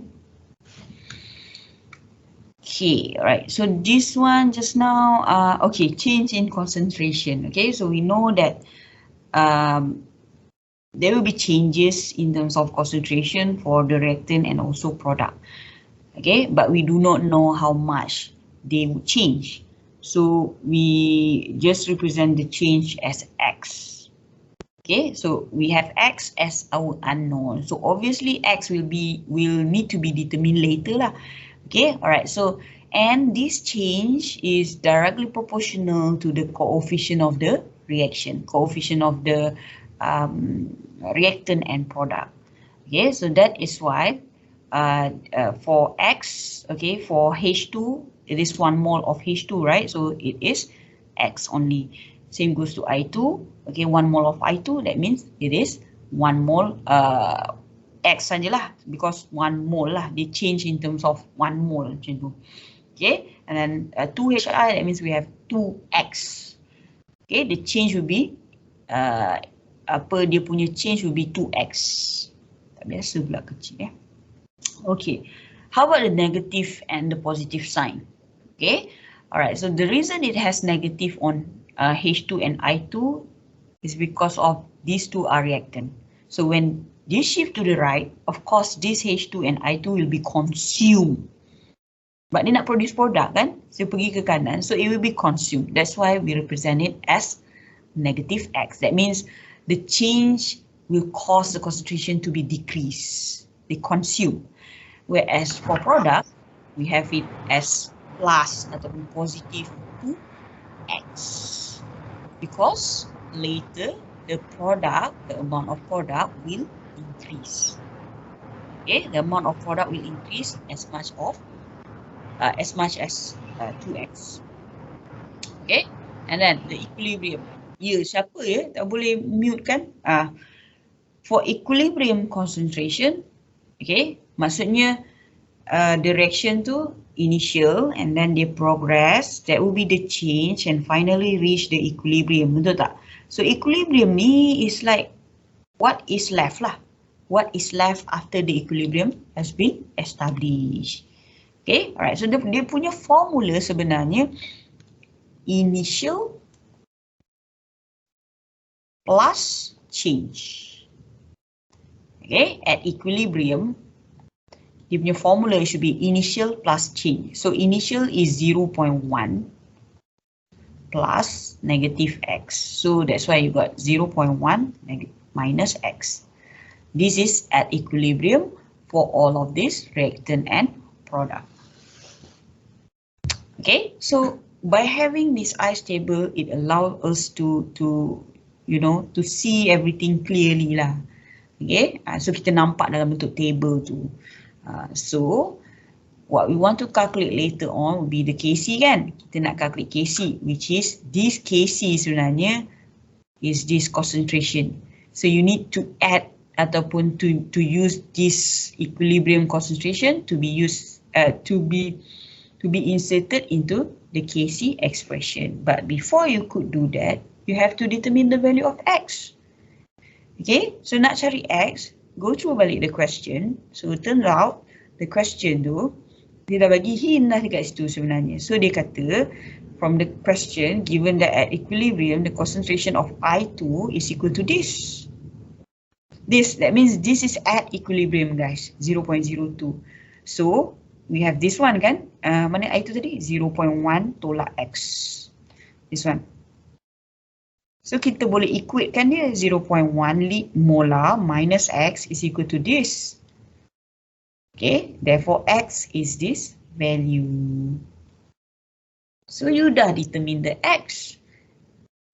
Okay, alright, so this one just now, okay, change in concentration. Okay, so we know that there will be changes in terms of concentration for the reactant and also product. Okay, but we do not know how much they would change. So we just represent the change as X. Okay, so we have X as our unknown. So obviously X will need to be determined later lah. Okay, alright, so and this change is directly proportional to the coefficient of the reaction, coefficient of the reactant and product. Okay, so that is why for X, okay, for H2, it is 1 mole of H2, right? So it is X only. Same goes to I2, okay, 1 mole of I2, that means it is 1 mole X sajalah, because 1 mole lah, they change in terms of 1 mole macam tu. Okay, and then 2HI, that means we have 2X. Okay, the change will be, dia punya change will be 2X. Tak biasa pula kecil ya. Okay, how about the negative and the positive sign? Okay, alright, so the reason it has negative on H2 and I2 is because of these two are reactant. So when they shift to the right, of course this H2 and I2 will be consumed. But dia nak produce product kan, so pergi ke kanan, so it will be consumed. That's why we represent it as negative X. That means the change will cause the concentration to be decreased. They consume. Whereas for product, we have it as plus ataupun positive 2X. Because later the product, the amount of product will increase. Okay, the amount of product will increase as much as 2X. Okay, and then the equilibrium. Ya, siapa ya tak boleh mute kan? For equilibrium concentration, okay, maksudnya the reaction tu initial and then they progress, that will be the change and finally reach the equilibrium, betul tak? So equilibrium ni is like what is left lah. What is left after the equilibrium has been established. Okay, alright, so dia punya formula sebenarnya initial plus change. Okay, at equilibrium, dia punya formula should be initial plus change. So initial is 0.1 plus negative X. So that's why you got 0.1 minus X. This is at equilibrium for all of this reactant and product. Okay, so by having this ice table, it allows us to see everything clearly lah. Okay, so kita nampak dalam bentuk table tu. So what we want to calculate later on will be the Kc kan. Kita nak calculate Kc, which is this Kc sebenarnya is this concentration. So you need to add ataupun to use this equilibrium concentration to be used to be inserted into the Kc expression. But before you could do that, you have to determine the value of X. Okay, so nak cari X, go through balik the question. So turns out the question tu dia dah bagi hint lah dekat situ sebenarnya. So dia kata from the question, given that at equilibrium the concentration of I2 is equal to this. That means this is at equilibrium guys, 0.02. So we have this one kan, mana I2 tadi? 0.1 tolak X. This one. So kita boleh equate kan dia, 0.1 molar minus X is equal to this. Okay, therefore X is this value. So you dah determine the X.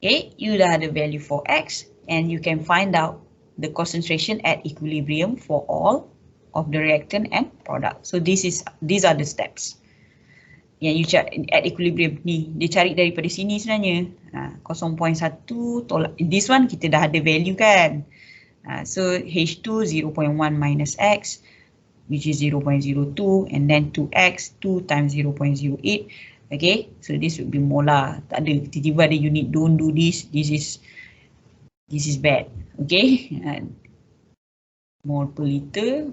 Okay, you dah ada value for X and you can find out the concentration at equilibrium for all of the reactant and product. So these are the steps. Yang you cari at equilibrium ni, dia cari daripada sini sebenarnya. 0.1 tolak, this one kita dah ada value kan. So H2 0.1 minus X, which is 0.02, and then 2X, 2 times 0.08. Okay, so this would be molar. Tak ada tiba-tiba ada unit, don't do this, this is bad. Okay, mol per liter,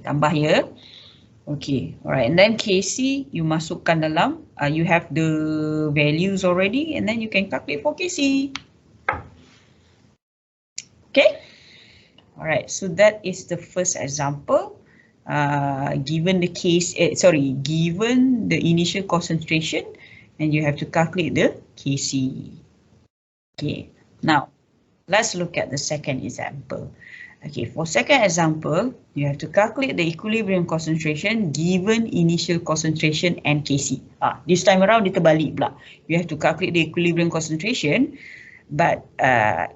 tambah ya. Okay, alright, and then Kc you masukkan dalam, you have the values already, and then you can calculate for Kc. Okay, alright, so that is the first example. Given the given the initial concentration, and you have to calculate the Kc. Okay, now let's look at the second example. Okay, for second example, you have to calculate the equilibrium concentration given initial concentration and Kc. This time around, dia terbalik pula. You have to calculate the equilibrium concentration, but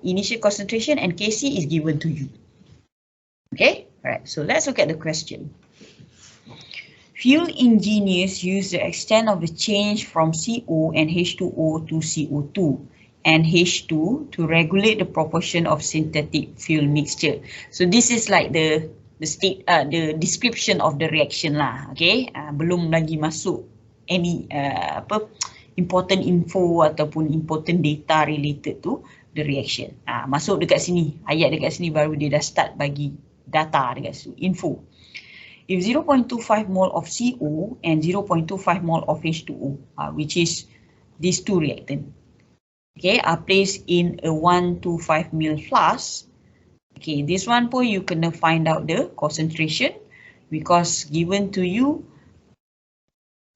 initial concentration and Kc is given to you. Okay, alright, so let's look at the question. Fuel engineers use the extent of the change from CO and H2O to CO2 and H2 to regulate the proportion of synthetic fuel mixture. So this is like the description of the reaction lah. Okay, belum lagi masuk any important info ataupun important data related to the reaction. Masuk dekat sini, ayat dekat sini baru dia dah start bagi data dekat situ, info. If 0.25 mole of CO and 0.25 mole of H2O, which is these two reactants, okay, are placed in a 125 ml flask. Okay, this one pun you kena find out the concentration, because given to you,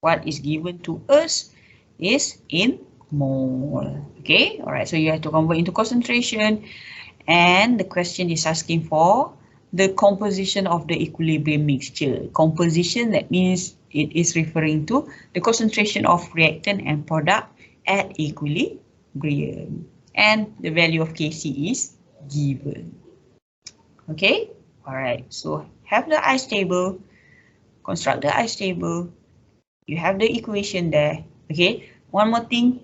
what is given to us is in mole. Okay, alright, so you have to convert into concentration, and the question is asking for the composition of the equilibrium mixture. Composition, that means it is referring to the concentration of reactant and product at equilibrium. And the value of Kc is given. Okay, alright, so have the ice table, construct the ice table, you have the equation there. Okay, one more thing,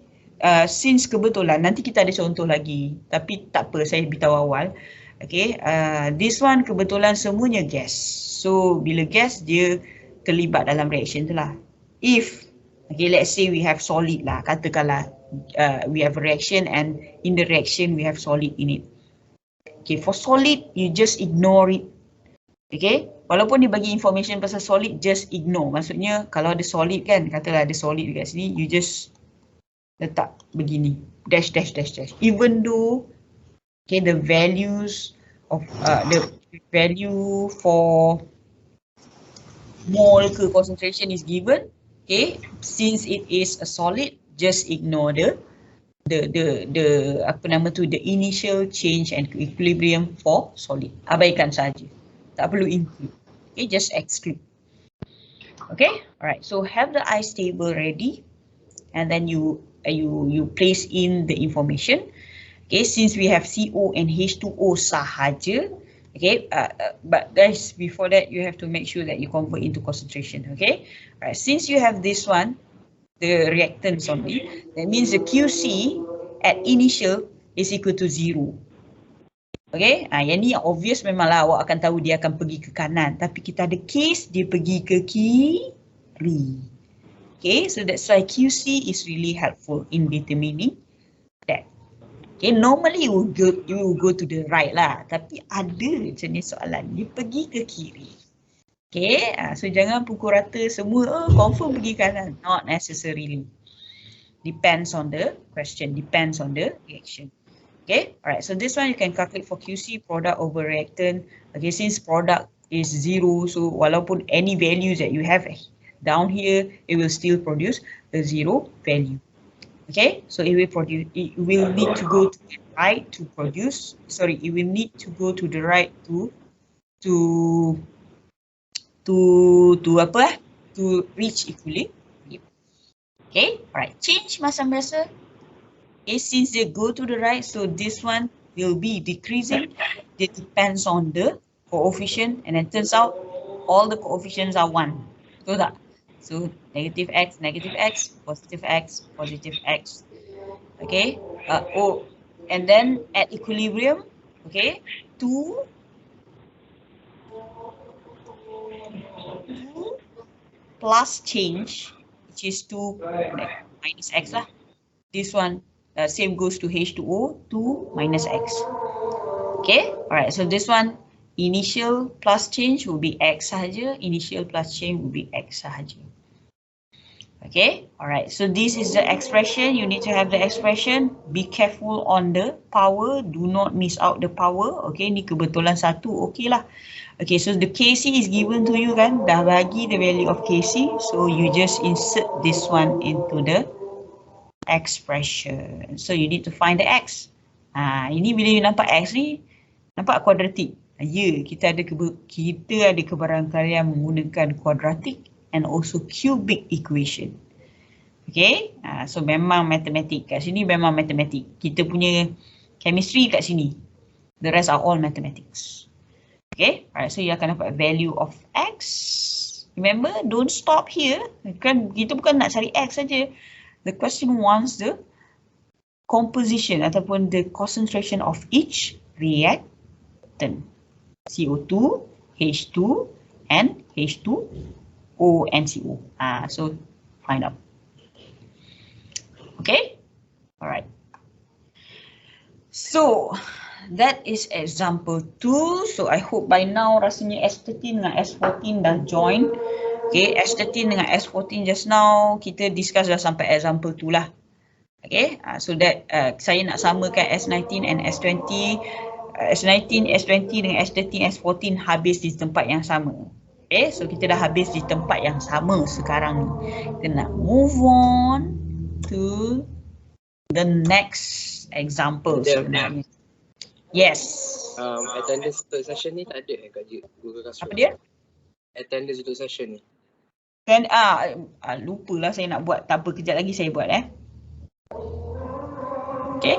since kebetulan, nanti kita ada contoh lagi, tapi tak apa, saya beritahu awal. Okay, this one kebetulan semuanya gas. So bila gas, dia terlibat dalam reaction tu lah. If, okay, let's say we have solid lah, katakanlah we have a reaction and in the reaction we have solid in it. Okay, for solid, you just ignore it. Okay, walaupun dia bagi information pasal solid, just ignore. Maksudnya kalau ada solid kan, katalah ada solid dekat sini, you just letak begini, dash dash dash dash. Even though, okay, the values of the value for mole ke concentration is given. Okay, since it is a solid, just ignore the the initial change and equilibrium for solid. Abaikan saja, tak perlu include. Okay, just exclude. Okay, alright. So have the ice table ready, and then you place in the information. Okay, since we have CO and H2O sahaja, okay, but guys, before that, you have to make sure that you convert into concentration, okay? Alright, since you have this one, the reactants only, that means the QC at initial is equal to 0. Okay, yang ni obvious memanglah awak akan tahu dia akan pergi ke kanan, tapi kita ada case dia pergi ke kiri. Okay, so that's why QC is really helpful in determining that. Okay, normally you will go to the right lah, tapi ada jenis soalan dia pergi ke kiri. Okay, so jangan pukul rata semua confirm pergi kanan. Not necessarily. Depends on the question, depends on the reaction. Okay, alright, so this one you can calculate for QC, product over reactant. Okay, since product is 0, so walaupun any values that you have down here, it will still produce a 0 value. Okay, so it will produce. It will need to go to the right to produce. Sorry, it will need to go to the right to apa? To reach equilibrium. Okay, alright. Change macam biasa. Okay, since they go to the right, so this one will be decreasing. It depends on the coefficient, and it turns out all the coefficients are 1. So that. So negative x, positive x, positive x. Okay. And then at equilibrium, okay, 2 plus change, which is 2 minus x lah. This one same goes to H2O, 2 minus x. Okay. Alright. So this one initial plus change will be X sahaja, initial plus change will be X sahaja. Okay, alright, so this is the expression. You need to have the expression. Be careful on the power. Do not miss out the power. Okay, ni kebetulan satu, okay lah. Okay, so the KC is given to you kan. Dah bagi the value of KC. So you just insert this one into the expression. So you need to find the X. Ini bila you nampak X ni, nampak kuadratik. Ya, kita ada kebarangkalian menggunakan kuadratik and also cubic equation. Okay, so memang matematik. Kat sini memang matematik. Kita punya chemistry kat sini. The rest are all mathematics. Okay, alright, so you akan dapat value of X. Remember, don't stop here. Kan kita bukan nak cari X saja. The question wants the composition ataupun the concentration of each reactant. CO2, H2, and H2O and CO. So find out. Okay, all right. So that is example 2. So I hope by now rasanya S13 dengan S14 dah join. Okay, S13 dengan S14 just now kita discuss dah sampai example 2 lah. Okay, so that saya nak samakan S19 and S20. S19, S20 dengan S13, S14 habis di tempat yang sama. Okay, so kita dah habis di tempat yang sama sekarang ni. Kita nak move on to the next example sebenarnya. Yes. Attendance untuk session ni tak ada kat Google Classroom. Apa dia? Attendance untuk session ni. Kan lupalah saya nak buat. Tak apa, kejap lagi saya buat Okay.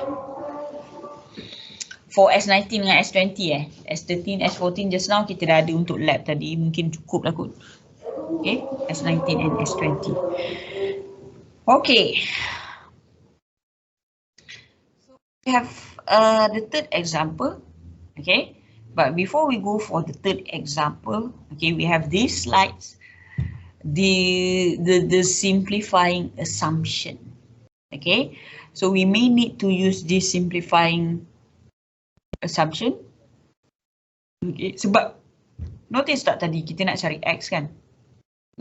For S19 dengan S20 S13, S14 just now kita dah ada untuk lab tadi. Mungkin cukup lah kot. Okay, S19 and S20. Okay. So we have the third example. Okay, but before we go for the third example, okay, we have these slides. The simplifying assumption. Okay, so we may need to use this simplifying assumption. Okay, sebab notice tak tadi kita nak cari X kan?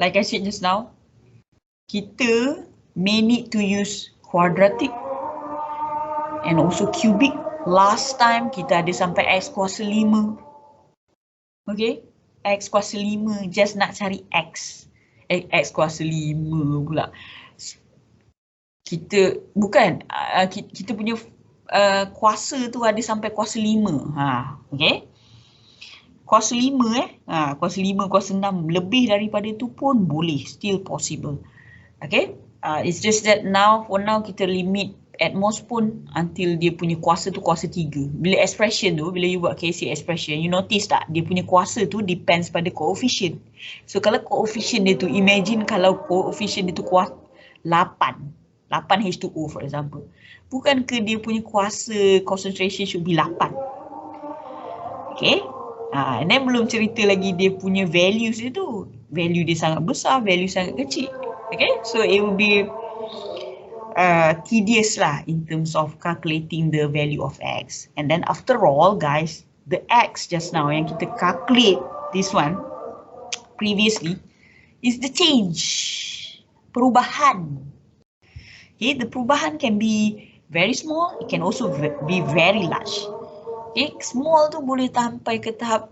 Like I said just now, kita may need to use quadratic and also cubic. Last time kita ada sampai X kuasa 5. Okay, X kuasa 5 just nak cari X. X kuasa 5 pula. Kita bukan kita punya kuasa tu ada sampai kuasa 5. Okay. Kuasa 5 kuasa 5, kuasa 6, lebih daripada tu pun boleh, still possible. Okay. It's just that for now kita limit at most pun until dia punya kuasa tu kuasa 3. Bila expression tu, bila you buat KC expression, you notice tak dia punya kuasa tu depends pada coefficient. So kalau coefficient dia tu, imagine kalau coefficient dia tu kuasa 8 H2O for example. Bukankah dia punya kuasa concentration should be 8? Okay. And then belum cerita lagi dia punya values dia tu. Value dia sangat besar, value sangat kecil. Okay. So it will be tedious lah in terms of calculating the value of X. And then after all guys, the X just now yang kita calculate this one previously is the change. Perubahan. Okay, the perubahan can be very small, it can also be very large. Okay, small tu boleh sampai ke tahap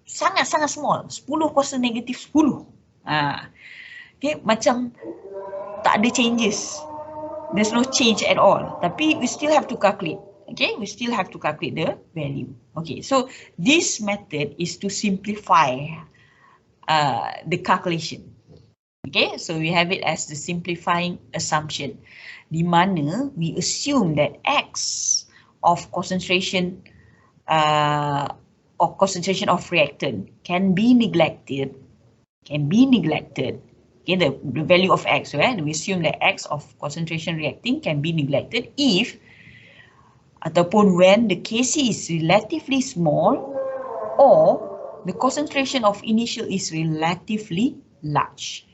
sangat-sangat small, 10 kuasa negatif 10. Okay, macam tak ada changes. There's no change at all. Tapi we still have to calculate. Okay, we still have to calculate the value. Okay, so this method is to simplify the calculation. Okay, so we have it as the simplifying assumption, di mana we assume that X of concentration of reactant can be neglected. Okay, the value of X, right? We assume that X of concentration reacting can be neglected if ataupun when the Kc is relatively small or the concentration of initial is relatively large.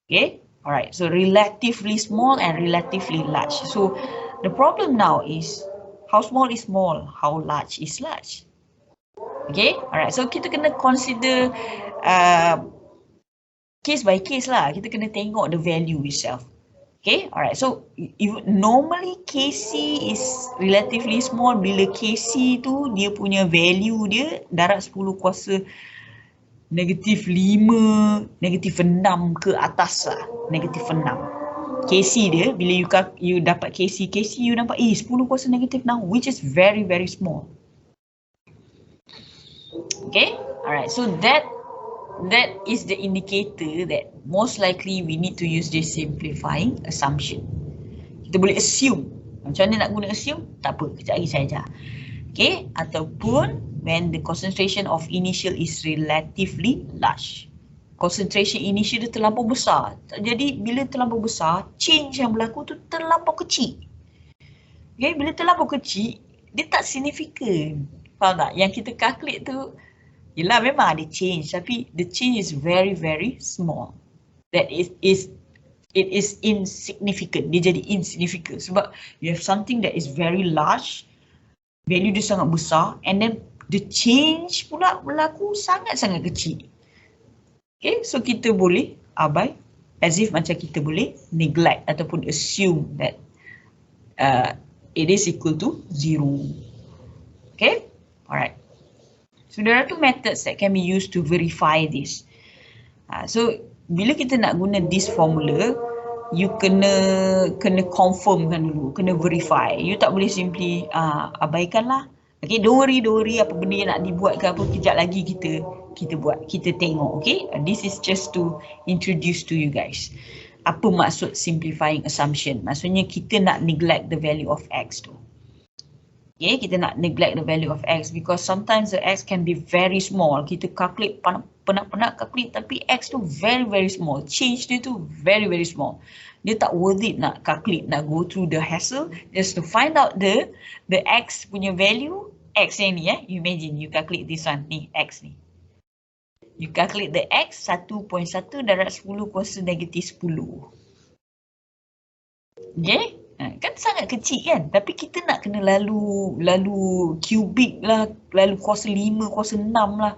Okay, alright, so relatively small and relatively large. So the problem now is how small is small, how large is large. Okay, alright. So kita kena consider case by case lah. Kita kena tengok the value itself. Okay, alright. So normally KC is relatively small. Bila KC tu dia punya value dia darab 10 kuasa negatif 5, negatif 6 ke atas lah. Negatif 6. KC dia, bila you dapat KC you nampak 10 kuasa negatif 6, which is very very small. Okay, alright. So that is the indicator that most likely we need to use this simplifying assumption. Kita boleh assume. Macam mana nak guna assume? Tak apa, kejap lagi saya ajar. Okay, ataupun when the concentration of initial is relatively large. Concentration initial dia terlampau besar. Jadi bila terlampau besar, change yang berlaku tu terlampau kecil. Okay, bila terlampau kecil, dia tak signifikan. Faham tak? Yang kita calculate tu, yelah memang ada change, tapi the change is very very small. That it is insignificant. Dia jadi insignificant sebab you have something that is very large, value dia sangat besar, and then the change pula berlaku sangat-sangat kecil. Okay, so kita boleh abai as if macam kita boleh neglect ataupun assume that it is equal to 0. Okay, alright. So there are two methods that can be used to verify this. So bila kita nak guna this formula, you kena confirmkan dulu, kena verify. You tak boleh simply abaikan lah. Okay, don't worry apa benda yang nak dibuat ke apa, kejap lagi kita buat, kita tengok. Okay, this is just to introduce to you guys. Apa maksud simplifying assumption? Maksudnya kita nak neglect the value of x tu. Okay, kita nak neglect the value of x because sometimes the x can be very small. Kita calculate, penat-penat calculate, tapi x tu very very small. Change dia tu very very small. Dia tak worth it nak calculate, nak go through the hassle just to find out the x punya value. X yang ni you imagine you calculate this one ni, x ni. You calculate the x 1.1 darab 10 kuasa negatif 10. Okay? Kan sangat kecil kan, tapi kita nak kena lalu kubik lah, lalu kuasa 5, kuasa 6 lah,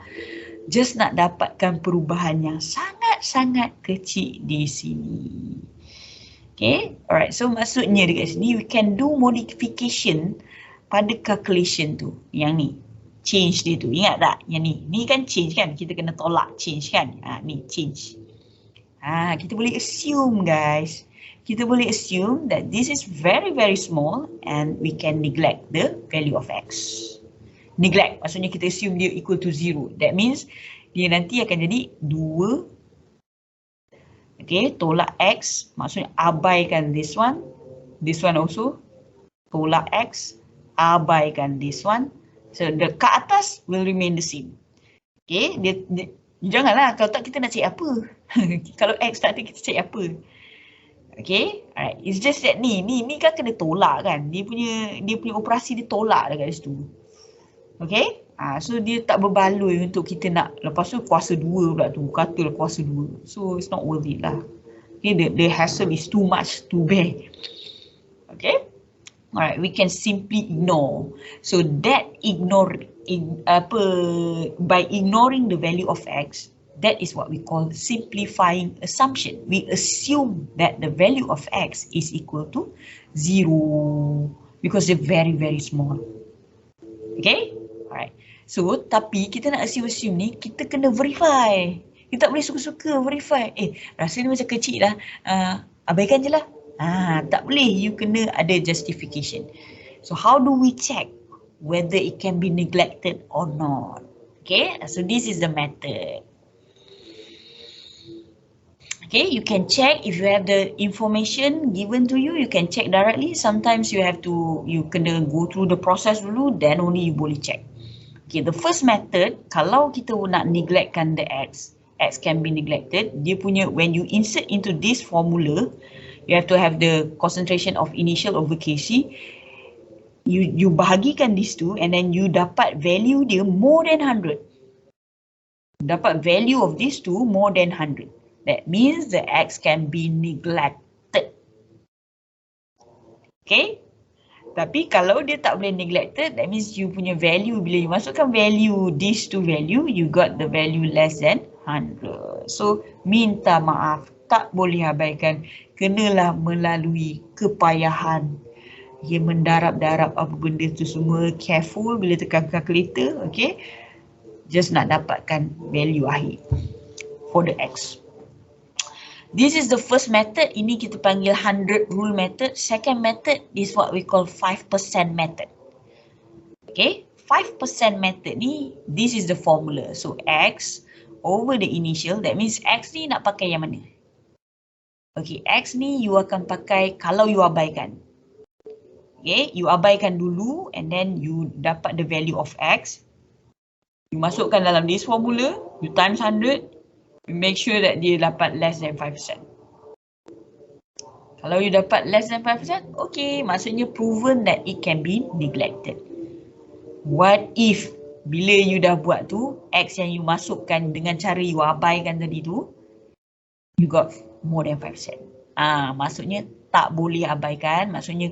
just nak dapatkan perubahan yang sangat-sangat kecil di sini. Okay, alright. So maksudnya dekat sini we can do modification pada calculation tu, yang ni change dia tu, ingat tak? Yang ni kan change kan, kita kena tolak change kan, ni change. Kita boleh assume guys. Kita boleh assume that this is very very small and we can neglect the value of x. Neglect maksudnya kita assume dia equal to 0. That means dia nanti akan jadi 2. Okay, tolak x maksudnya abaikan this one also. Tolak x, abaikan this one. So the kat atas will remain the same. Okay, janganlah kalau tak kita nak cari apa. Kalau x tak ada kita cari apa. Okay, alright. It's just that ni kan kena tolak kan. Dia punya operasi dia tolak dekat situ. Okay, so dia tak berbaloi untuk kita nak, lepas tu kuasa 2 pula tu, katalah kuasa 2. So it's not worth it lah. Okay, the hassle is too much to bear. Okay, alright, we can simply ignore. So that by ignoring the value of x, that is what we call simplifying assumption. We assume that the value of x is equal to 0 because they're very very small. Okay, alright. So tapi kita nak assume ni, kita kena verify. Kita tak boleh suka-suka verify. Rasa ni macam kecil lah, abaikan je lah. Tak boleh, you kena ada justification. So how do we check whether it can be neglected or not? Okay, so this is the method. Okay, you can check if you have the information given to you, you can check directly. Sometimes you kena go through the process dulu, then only you boleh check. Okay, the first method, kalau kita nak neglectkan the x can be neglected, dia punya, when you insert into this formula, you have to have the concentration of initial over Kc. You bahagikan these two and then you dapat value dia more than 100. Dapat value of these two more than 100. That means the x can be neglected. Okay? Tapi kalau dia tak boleh neglected, that means you punya value, bila you masukkan value, these two value, you got the value less than 100. So, minta maaf, tak boleh abaikan. Kenalah melalui kepayahan. Dia mendarab-darab apa benda tu semua, careful bila tekan calculator, okay? Just nak dapatkan value akhir for the X. This is the first method. Ini kita panggil 100 rule method. Second method is what we call 5% method. Okay, 5% method ni, this is the formula. So X over the initial, that means X ni nak pakai yang mana? Okay, X ni you akan pakai kalau you abaikan. Okay, you abaikan dulu and then you dapat the value of X. You masukkan dalam this formula, you times 100, you make sure that dia dapat less than 5%. Kalau you dapat less than 5%, okay, maksudnya proven that it can be neglected. What if bila you dah buat tu, X yang you masukkan dengan cara you abaikan tadi tu, you got more than 5%. Maksudnya tak boleh abaikan, maksudnya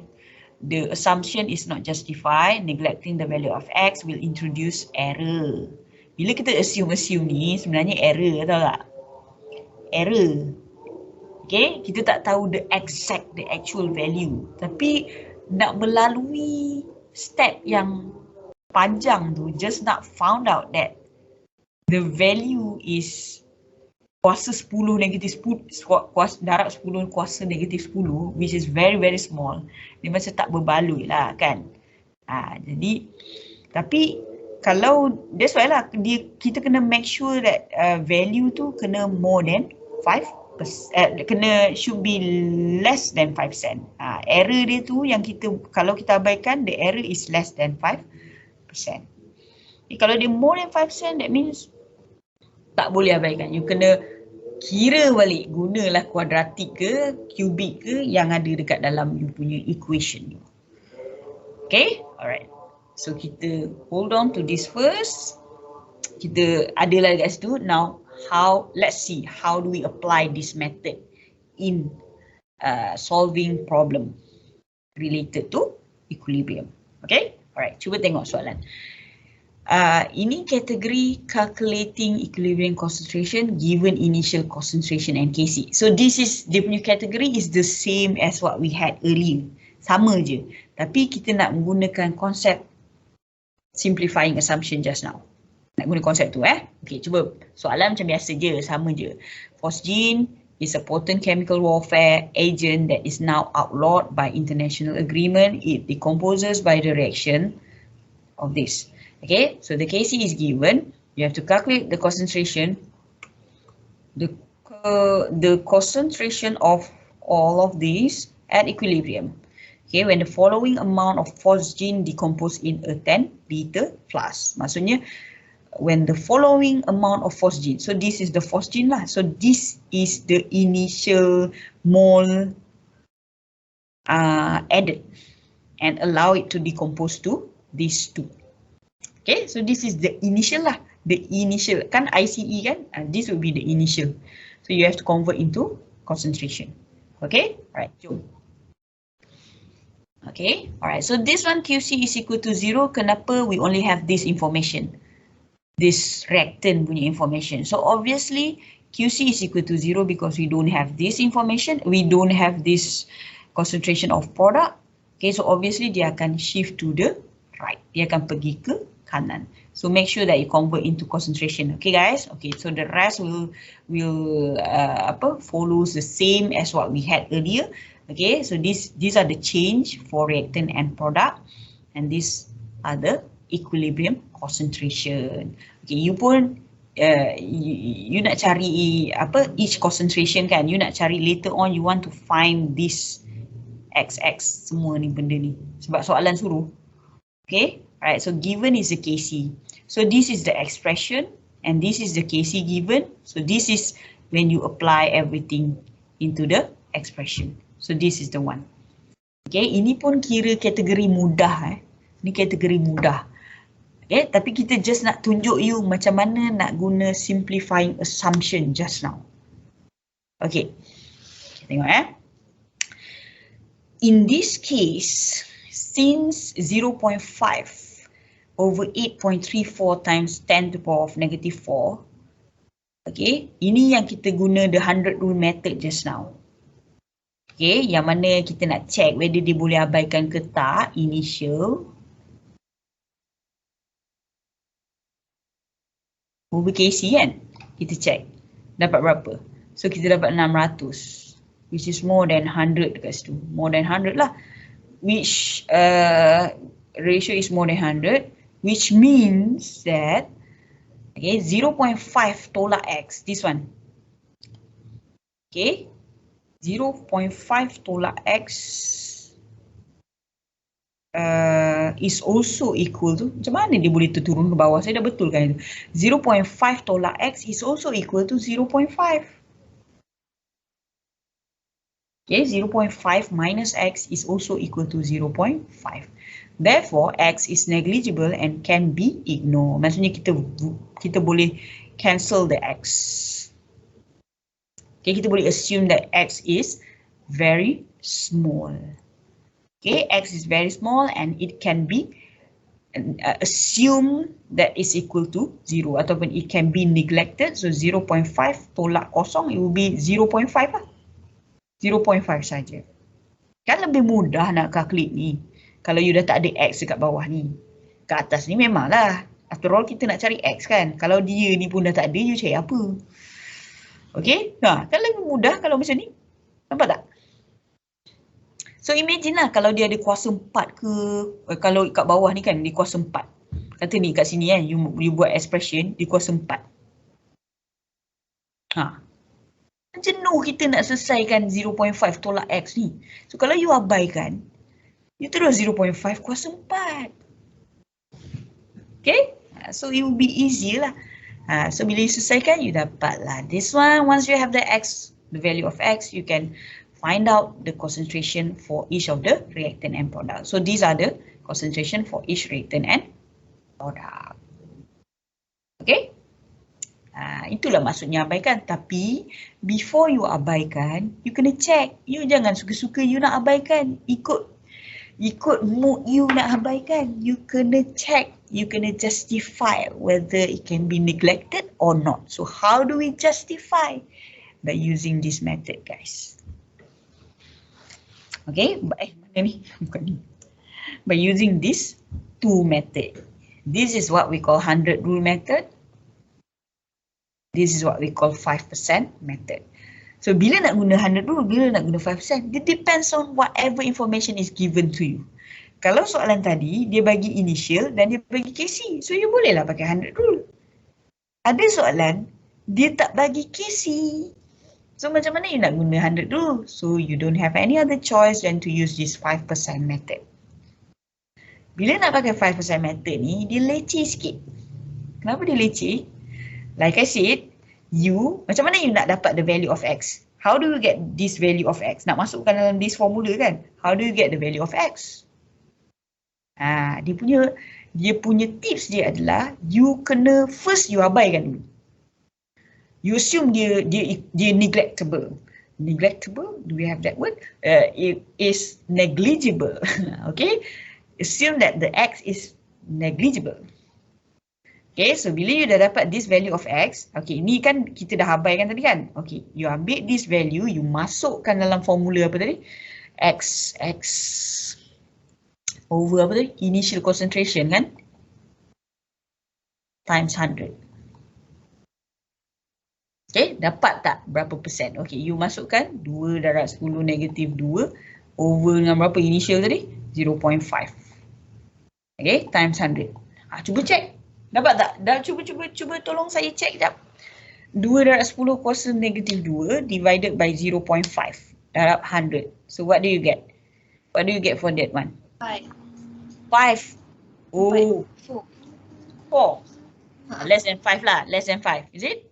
the assumption is not justified. Neglecting the value of X will introduce error. Bila kita assume ni sebenarnya error, tahu tak? Error. Okay, kita tak tahu the actual value. Tapi nak melalui step yang panjang tu, just nak found out that the value is kuasa 10 negatif 10, darab 10 kuasa negatif 10, which is very very small. Dia macam tak berbaloi lah kan. Jadi, tapi kalau, that's why lah, kita kena make sure that value tu kena more than 5%, should be less than 5%. Error dia tu yang kita, kalau kita abaikan, the error is less than 5%. Kalau dia more than 5%, that means tak boleh abaikan. You kena kira balik, gunalah kuadratik ke, kubik ke yang ada dekat dalam you punya equation. Okay, alright. So kita hold on to this first. Kita ada lah dekat situ. Now, let's see how do we apply this method in solving problem related to equilibrium. Okay, alright. Cuba tengok soalan. Ini kategori calculating equilibrium concentration given initial concentration and Kc. So this is, dia punya kategori is the same as what we had earlier. Sama je. Tapi kita nak menggunakan konsep simplifying assumption just now. Nak guna konsep tu Okay, cuba soalan macam biasa je, sama je. Phosgene is a potent chemical warfare agent that is now outlawed by international agreement. It decomposes by the reaction of this. Okay, so the Kc is given. You have to calculate the concentration. The concentration of all of these at equilibrium. Okay, when the following amount of phosgene decompose in a 10 liter flask. Maksudnya, when the following amount of phosgene. So this is the phosgene lah. So this is the initial mole added and allow it to decompose to these two. Okay, so this is the initial lah. The initial, kan ICE kan? This will be the initial. So you have to convert into concentration. Okay, alright, jom. Okay, alright, so this one QC is equal to 0. Kenapa we only have this information? This reactant punya information. So obviously QC is equal to 0 because we don't have this information. We don't have this concentration of product. Okay, so obviously dia akan shift to the right. Dia akan pergi ke kanan. So make sure that you convert into concentration. Okay guys. Okay, so the rest will follows the same as what we had earlier. Okay, so these are the change for reactant and product, and these are the equilibrium concentration. Okay, you pun you nak cari each concentration kan, you nak cari later on you want to find this XX semua ni benda ni sebab soalan suruh. Okay, alright, so given is the Kc. So this is the expression and this is the Kc given. So this is when you apply everything into the expression. So this is the one. Okay, ini pun kira kategori mudah Ini kategori mudah. Okay, tapi kita just nak tunjuk you macam mana nak guna simplifying assumption just now. Okay, tengok In this case, since 0.5 over 8.34 times 10 to the power of negative 4, okay, ini yang kita guna the 100 rule method just now. Okay, yang mana kita nak check whether dia boleh abaikan ke tak, initial. Over KC kan, kita check. Dapat berapa? So kita dapat 600, which is more than 100 dekat situ. More than 100 lah. Which ratio is more than 100, which means that, okay, 0.5 tolak X, this one. Okay, 0.5 tolak X is also equal to, macam mana dia boleh turun ke bawah? Saya dah betulkan itu. 0.5 tolak X is also equal to 0.5. Okay, 0.5 minus X is also equal to 0.5. Therefore, X is negligible and can be ignored. Maksudnya kita boleh cancel the X. Okay, kita boleh assume that X is very small. Okay, X is very small and it can be assumed that is equal to 0 ataupun it can be neglected. So 0.5 tolak kosong, it will be 0.5 lah. 0.5 saja. Kan lebih mudah nak calculate ni. Kalau you dah tak ada X dekat bawah ni. Kat atas ni memanglah. After all kita nak cari X kan. Kalau dia ni pun dah tak ada, you cari apa? Okay, nah, kan lebih mudah kalau macam ni. Nampak tak? So imagine lah kalau dia ada kuasa 4 ke, kalau kat bawah ni kan dia kuasa 4. Kata ni kat sini kan, you buat expression dia kuasa 4. Ha. Jenuh kita nak selesaikan 0.5 tolak X ni. So kalau you abaikan, you terus 0.5 kuasa 4. Okay, so it will be easy lah. So bila you selesaikan, you dapat lah this one. Once you have the X, the value of X, you can find out the concentration for each of the reactant and product. So these are the concentration for each reactant and product. Okay, itulah maksudnya abaikan. Tapi before you abaikan, you kena check. You jangan suka-suka you nak abaikan. Ikut mood you nak abaikan. You kena check. You kena justify whether it can be neglected or not. So how do we justify? By using this method, guys. Okay, mana ni? Bukan ni. By using this two method. This is what we call 100 rule method. This is what we call 5% method. So bila nak guna 100 rule, bila nak guna 5%, it depends on whatever information is given to you. Kalau soalan tadi, dia bagi initial dan dia bagi KC. So, you bolehlah pakai 100 rule. Ada soalan, dia tak bagi KC. So, macam mana you nak guna 100 rule? So, you don't have any other choice than to use this 5% method. Bila nak pakai 5% method ni, dia leceh sikit. Kenapa dia leceh? Like I said, macam mana you nak dapat the value of X? How do you get this value of X? Nak masukkan dalam this formula kan? How do you get the value of X? Dia punya tips dia adalah you kena first you abaikan dulu. You assume dia neglectable. Neglectable, do we have that word? It is negligible. Okay, assume that the X is negligible. Okay, so bila you dah dapat this value of X, okay, ni kan kita dah abaikan tadi kan? Okay, you ambil this value, you masukkan dalam formula apa tadi? X over apa tadi? Initial concentration kan? Times 100. Okay, dapat tak berapa persen? Okay, you masukkan 2 darab 10 negatif 2 over dengan berapa initial tadi? 0.5. Okay, times 100. Cuba check. Dapat tak? Dah cuba tolong saya check sekejap. 2 darab 10 kuasa negatif 2 divided by 0.5 darab 100. So what do you get? What do you get for that one? 5. 5. Oh. 4. Less than 5 lah. Less than 5. Is it?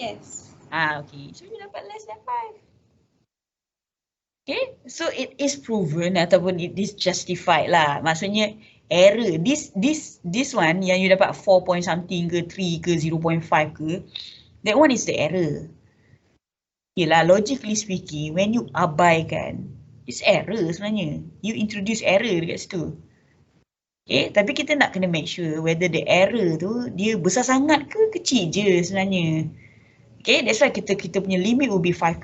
Yes. Okay. So you dapat less than 5. Okay. So it is proven ataupun it is justified lah. Maksudnya error. This one yang you dapat 4 point something ke 3 ke 0.5 ke. That one is the error. Yelah, logically speaking, when you abaikan, It's error sebenarnya. You introduce error dekat situ. Okay, tapi kita nak kena make sure whether the error tu dia besar sangat ke kecil je sebenarnya. Okay, that's why kita punya limit will be 5%.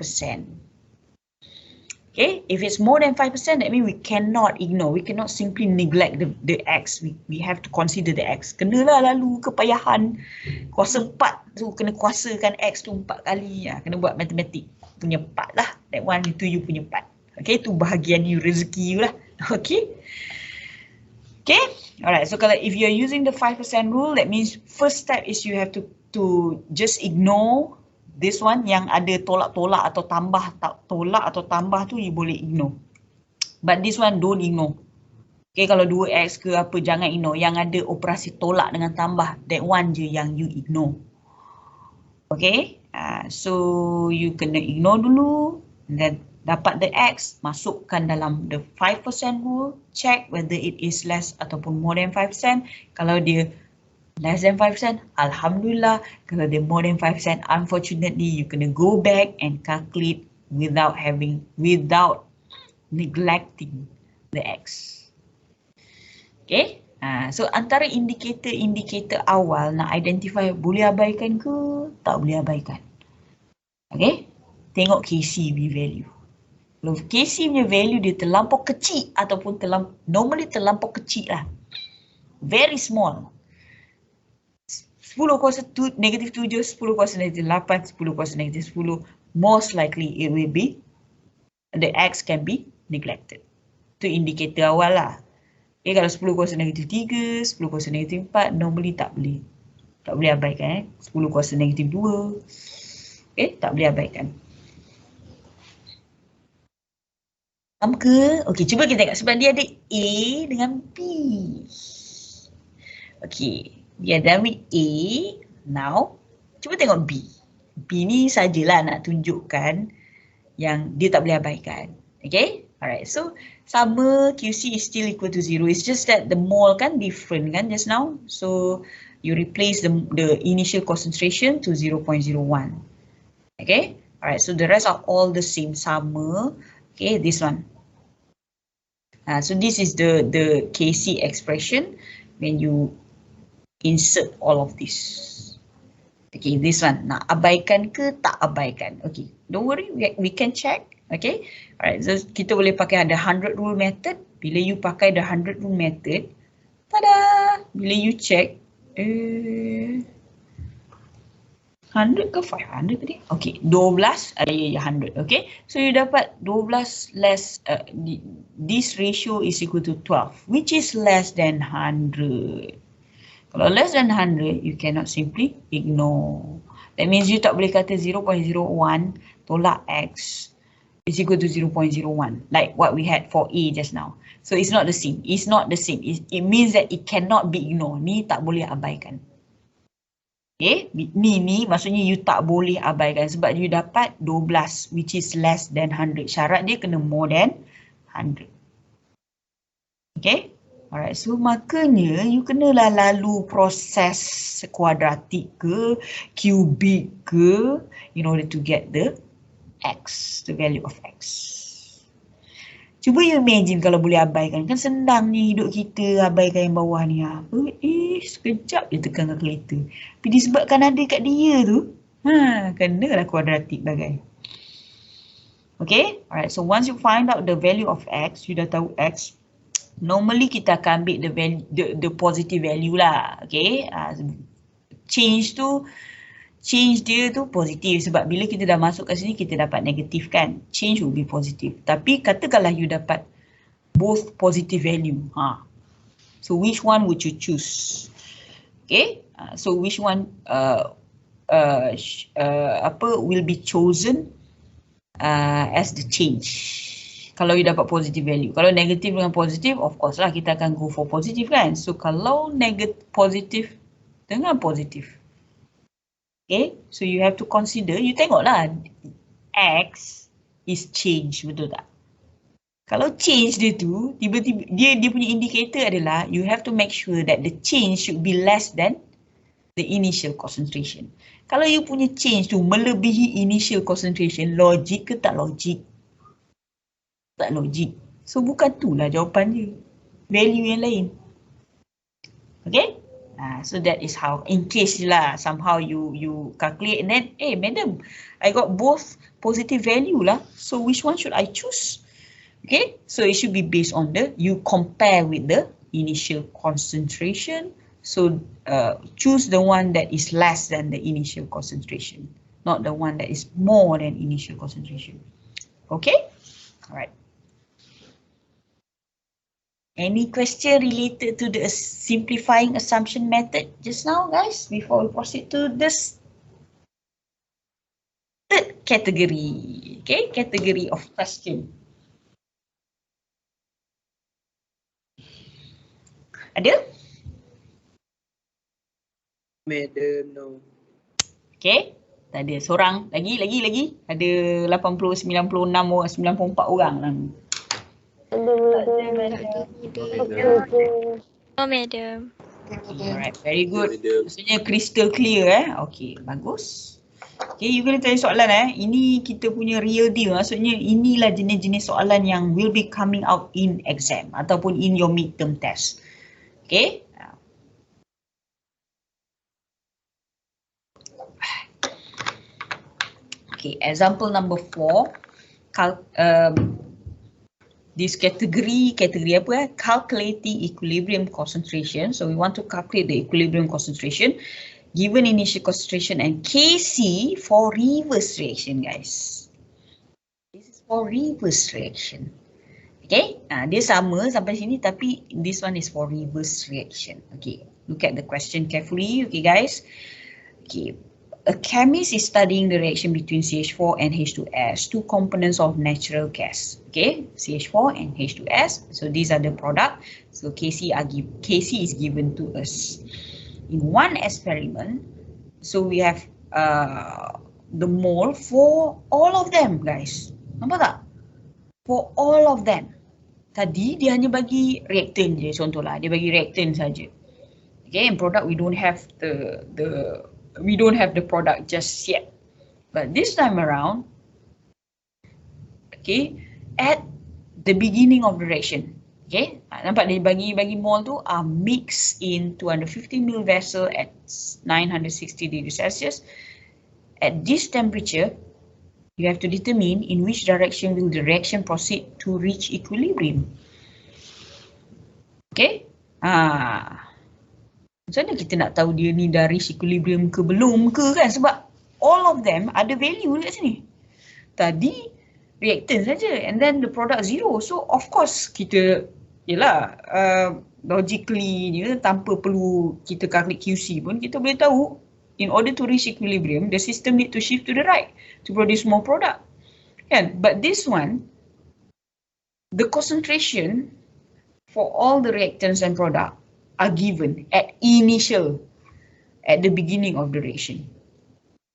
Okay, if it's more than 5%, that means we cannot ignore. We cannot simply neglect the X. We have to consider the X. Kenalah lalu kepayahan. Kuasa 4 tu kena kuasakan X tu 4 kali. Ya, kena buat matematik punya part lah. That one itu you punya part. Okay, tu bahagian you, rezeki you lah. Okay. Okay, alright. So kalau if you're using the 5% rule, that means first step is you have to just ignore this one yang ada tolak-tolak atau tambah, tolak atau tambah tu you boleh ignore. But this one don't ignore. Okay, kalau 2x ke apa jangan ignore. Yang ada operasi tolak dengan tambah, that one je yang you ignore. Okay, so you kena ignore dulu. And then dapat the x, masukkan dalam the 5% rule. Check whether it is less ataupun more than 5%. Kalau dia less than 5%, alhamdulillah. Kalau dia more than 5%, unfortunately, you kena go back and calculate without neglecting the x. Okay, so antara indikator awal nak identify boleh abaikan ke tak boleh abaikan. Okay, tengok KCB value. Kalau KC punya value dia terlampau kecil ataupun normally terlampau kecil lah. Very small. 10 kuasa negatif 7, 10 kuasa negatif 8, 10 kuasa negatif 10. Most likely it will be, the X can be neglected. Itu indikator awal lah. Okay, kalau 10 kuasa negatif 3, 10 kuasa negatif 4, normally tak boleh. Tak boleh abaikan. 10 kuasa negatif 2. Okay, tak boleh abaikan. Faham ke? Okay, cuba kita tengok. Sebab dia ada A dengan B. Okay. Dia dah with A. Now, cuba tengok B. B ni sajalah nak tunjukkan yang dia tak boleh abaikan. Okay? Alright. So, sama QC is still equal to 0. It's just that the mole kan different kan just now. So, you replace the initial concentration to 0.01. Okay? Alright. So, the rest are all the same. Sama. Okay, this one. So, this is the KC expression when you insert all of this. Okay, this one. Nak abaikan ke tak abaikan? Okay, don't worry, we can check. Okay, alright, so kita boleh pakai ada 100 rule method. Bila you pakai the 100 rule method, tada! Bila you check, 100 ke 500 tadi? Okay, 12, ya 100. Okay, so you dapat 12 less, this ratio is equal to 12, which is less than 100. Kalau less than 100, you cannot simply ignore. That means you tak boleh kata 0.01 tolak X is equal to 0.01. Like what we had for A just now. So it's not the same. It's not the same. It means that it cannot be ignored. Ni tak boleh abaikan. Okay. Ni maksudnya you tak boleh abaikan. Sebab you dapat 12 which is less than 100. Syarat dia kena more than 100. Okay. Alright, so makanya you kenalah lalu proses kuadratik ke, kubik ke, in order to get the X, the value of X. Cuba you imagine kalau boleh abaikan, kan senang ni hidup kita abaikan yang bawah ni. Apa? Sekejap je tekan kalkulator. Tapi disebabkan ada kat dia tu, kenalah kuadratik bagai. Okay, alright, so once you find out the value of X, you dah tahu X, normally kita akan ambil the positive value lah. Okay, change dia tu positif sebab bila kita dah masuk kat sini kita dapat negatif kan. Change will be positive. Tapi katakanlah you dapat both positive value. So which one would you choose? Okay, so which one will be chosen as the change? Kalau you dapat positive value. Kalau negatif dengan positif, of course lah kita akan go for positif kan. So kalau positif dengan positif. Okay, so you have to consider, you tengoklah X is change, betul tak? Kalau change dia tu, tiba-tiba dia punya indicator adalah you have to make sure that the change should be less than the initial concentration. Kalau you punya change tu melebihi initial concentration, logik ke tak logik? Tak logik. So bukan tu lah jawapan dia. Value yang lain. Okay? So that is how, in case lah somehow you calculate and then, hey madam, I got both positive value lah. So which one should I choose? Okay, so it should be based on you compare with the initial concentration. So choose the one that is less than the initial concentration, not the one that is more than initial concentration. Okay, all right. Any question related to the simplifying assumption method just now, guys, before we proceed to this third category, okay, category of question. Ada? Madam, no. Okay, tak ada. Seorang, lagi. Ada 80, 96, 94 orang lah. No, madam. Alright, very good. Maksudnya crystal clear Okay, bagus. Okay, you kena tanya soalan Ini kita punya real deal. Maksudnya inilah jenis-jenis soalan yang will be coming out in exam ataupun in your midterm test. Okay. Okay, example number 4. This category apa calculating equilibrium concentration. So we want to calculate the equilibrium concentration given initial concentration and Kc for reverse reaction, guys. This is for reverse reaction. Okay, dia sama sampai sini tapi this one is for reverse reaction. Okay, look at the question carefully. Okay, guys. Okay. A chemist is studying the reaction between CH4 and H2S, two components of natural gas. Okay, CH4 and H2S. So these are the product. So Kc is given to us. In one experiment, so we have the mole for all of them, guys. Nampak tak? For all of them. Tadi dia hanya bagi reactant je, contohlah. Dia bagi reactant saja. Okay, and product we don't have we don't have the product just yet. But this time around, okay, at the beginning of the reaction, okay, nampak dia bagi mole tu mix in 250 ml vessel at 960 degrees Celsius. At this temperature, you have to determine in which direction will the reaction proceed to reach equilibrium. Okay, macam mana kita nak tahu dia ni dah reach equilibrium ke belum ke kan? Sebab all of them ada value dekat sini. Tadi reactant saja and then the product zero. So of course kita, yelah, logically ni tanpa perlu kita calculate QC pun kita boleh tahu in order to reach equilibrium the system need to shift to the right to produce more product. Kan? But this one, the concentration for all the reactants and product are given at the beginning of the reaction.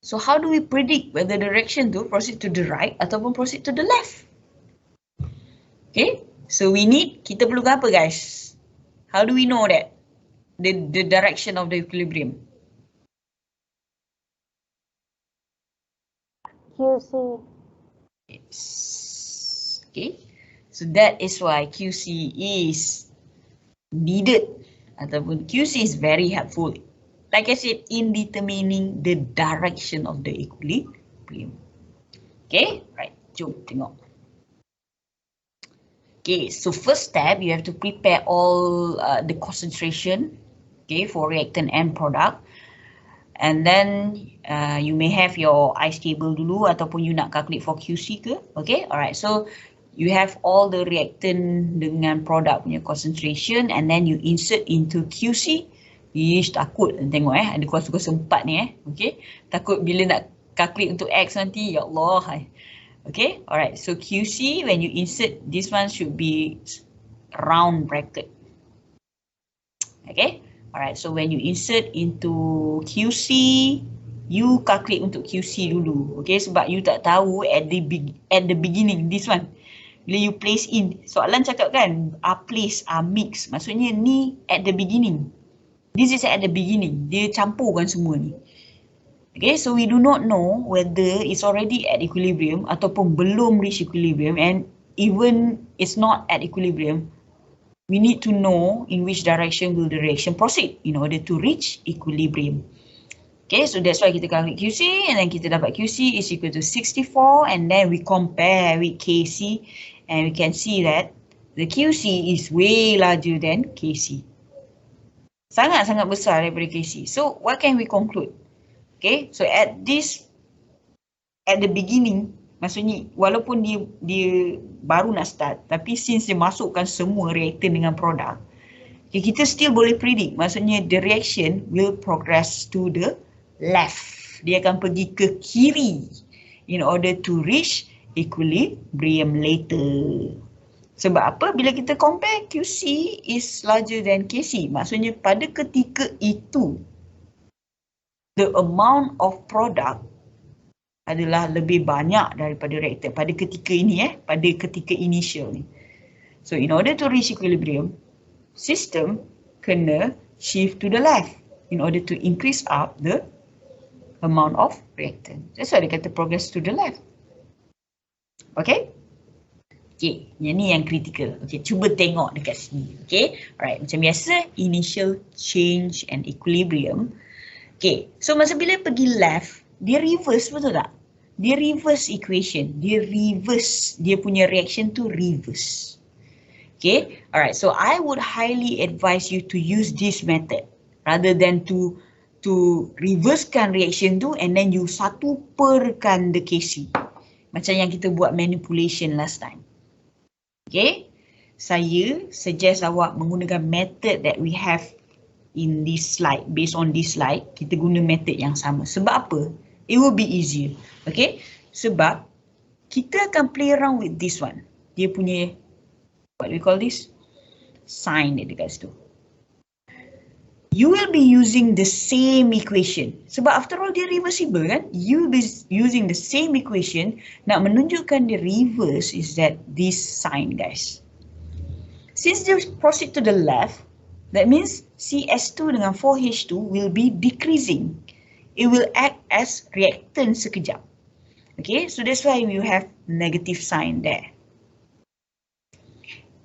So how do we predict whether the reaction to proceed to the right ataupun proceed to the left? Okay, so kita perlu apa, guys? How do we know that? The direction of the equilibrium. QC. Yes. Okay, so that is why QC is needed. Ataupun QC is very helpful, like I said, in determining the direction of the equilibrium. Okay, right, jom tengok. Okay, so first step, you have to prepare all the concentration, okay, for reactant and product. And then you may have your ice table dulu ataupun you nak calculate for QC ke, okay, alright, so you have all the reactant dengan produk punya concentration and then you insert into QC. Ish, takut tengok ada kuasa-kuasa 4 ni okay. Takut bila nak calculate untuk X nanti, ya Allah. Okay, alright, so QC when you insert, this one should be round bracket. Okay, alright, so when you insert into QC, you calculate untuk QC dulu. Okay, sebab you tak tahu at the beginning, this one. Bila you place in, soalan cakap kan, place, mix. Maksudnya ni at the beginning. This is at the beginning. Dia campurkan semua ni. Okay, so we do not know whether it's already at equilibrium ataupun belum reach equilibrium and even it's not at equilibrium, we need to know in which direction will the reaction proceed in order to reach equilibrium. Okay, so that's why kita calculate QC, and then kita dapat QC is equal to 64, and then we compare with KC, and we can see that the QC is way larger than KC. Sangat-sangat besar daripada KC. So what can we conclude? Okay, so at the beginning, maksudnya walaupun dia baru nak start, tapi since dia masukkan semua reactant dengan produk, okay, kita still boleh predict, maksudnya the reaction will progress to the left. Dia akan pergi ke kiri in order to reach equilibrium later. Sebab apa? Bila kita compare QC is larger than KC, maksudnya pada ketika itu the amount of product adalah lebih banyak daripada reactant pada ketika ini, pada ketika initial ni. So in order to reach equilibrium, system kena shift to the left in order to increase up the amount of reactant. That's why dia kata progress to the left. Okay? Okay, yang ni yang critical. Okay, cuba tengok dekat sini. Okay, alright. Macam biasa, initial change and equilibrium. Okay, so masa bila pergi left, dia reverse, betul tak? Dia reverse equation. Dia reverse, dia punya reaction tu reverse. Okay, alright. So I would highly advise you to use this method rather than to reversekan reaction tu and then you satu perkan the KC. Macam yang kita buat manipulation last time. Okay, saya suggest awak menggunakan method that we have in this slide. Based on this slide, kita guna method yang sama. Sebab apa? It will be easier. Okay, sebab kita akan play around with this one. Dia punya, what we call this? Sign dia dekat situ. You will be using the same equation. Sebab after all dia reversible kan? You will be using the same equation. Nak menunjukkan the reverse is that this sign, guys. Since they proceed to the left, that means CS2 dengan 4H2 will be decreasing. It will act as reactant sekejap. Okay, so that's why you have negative sign there.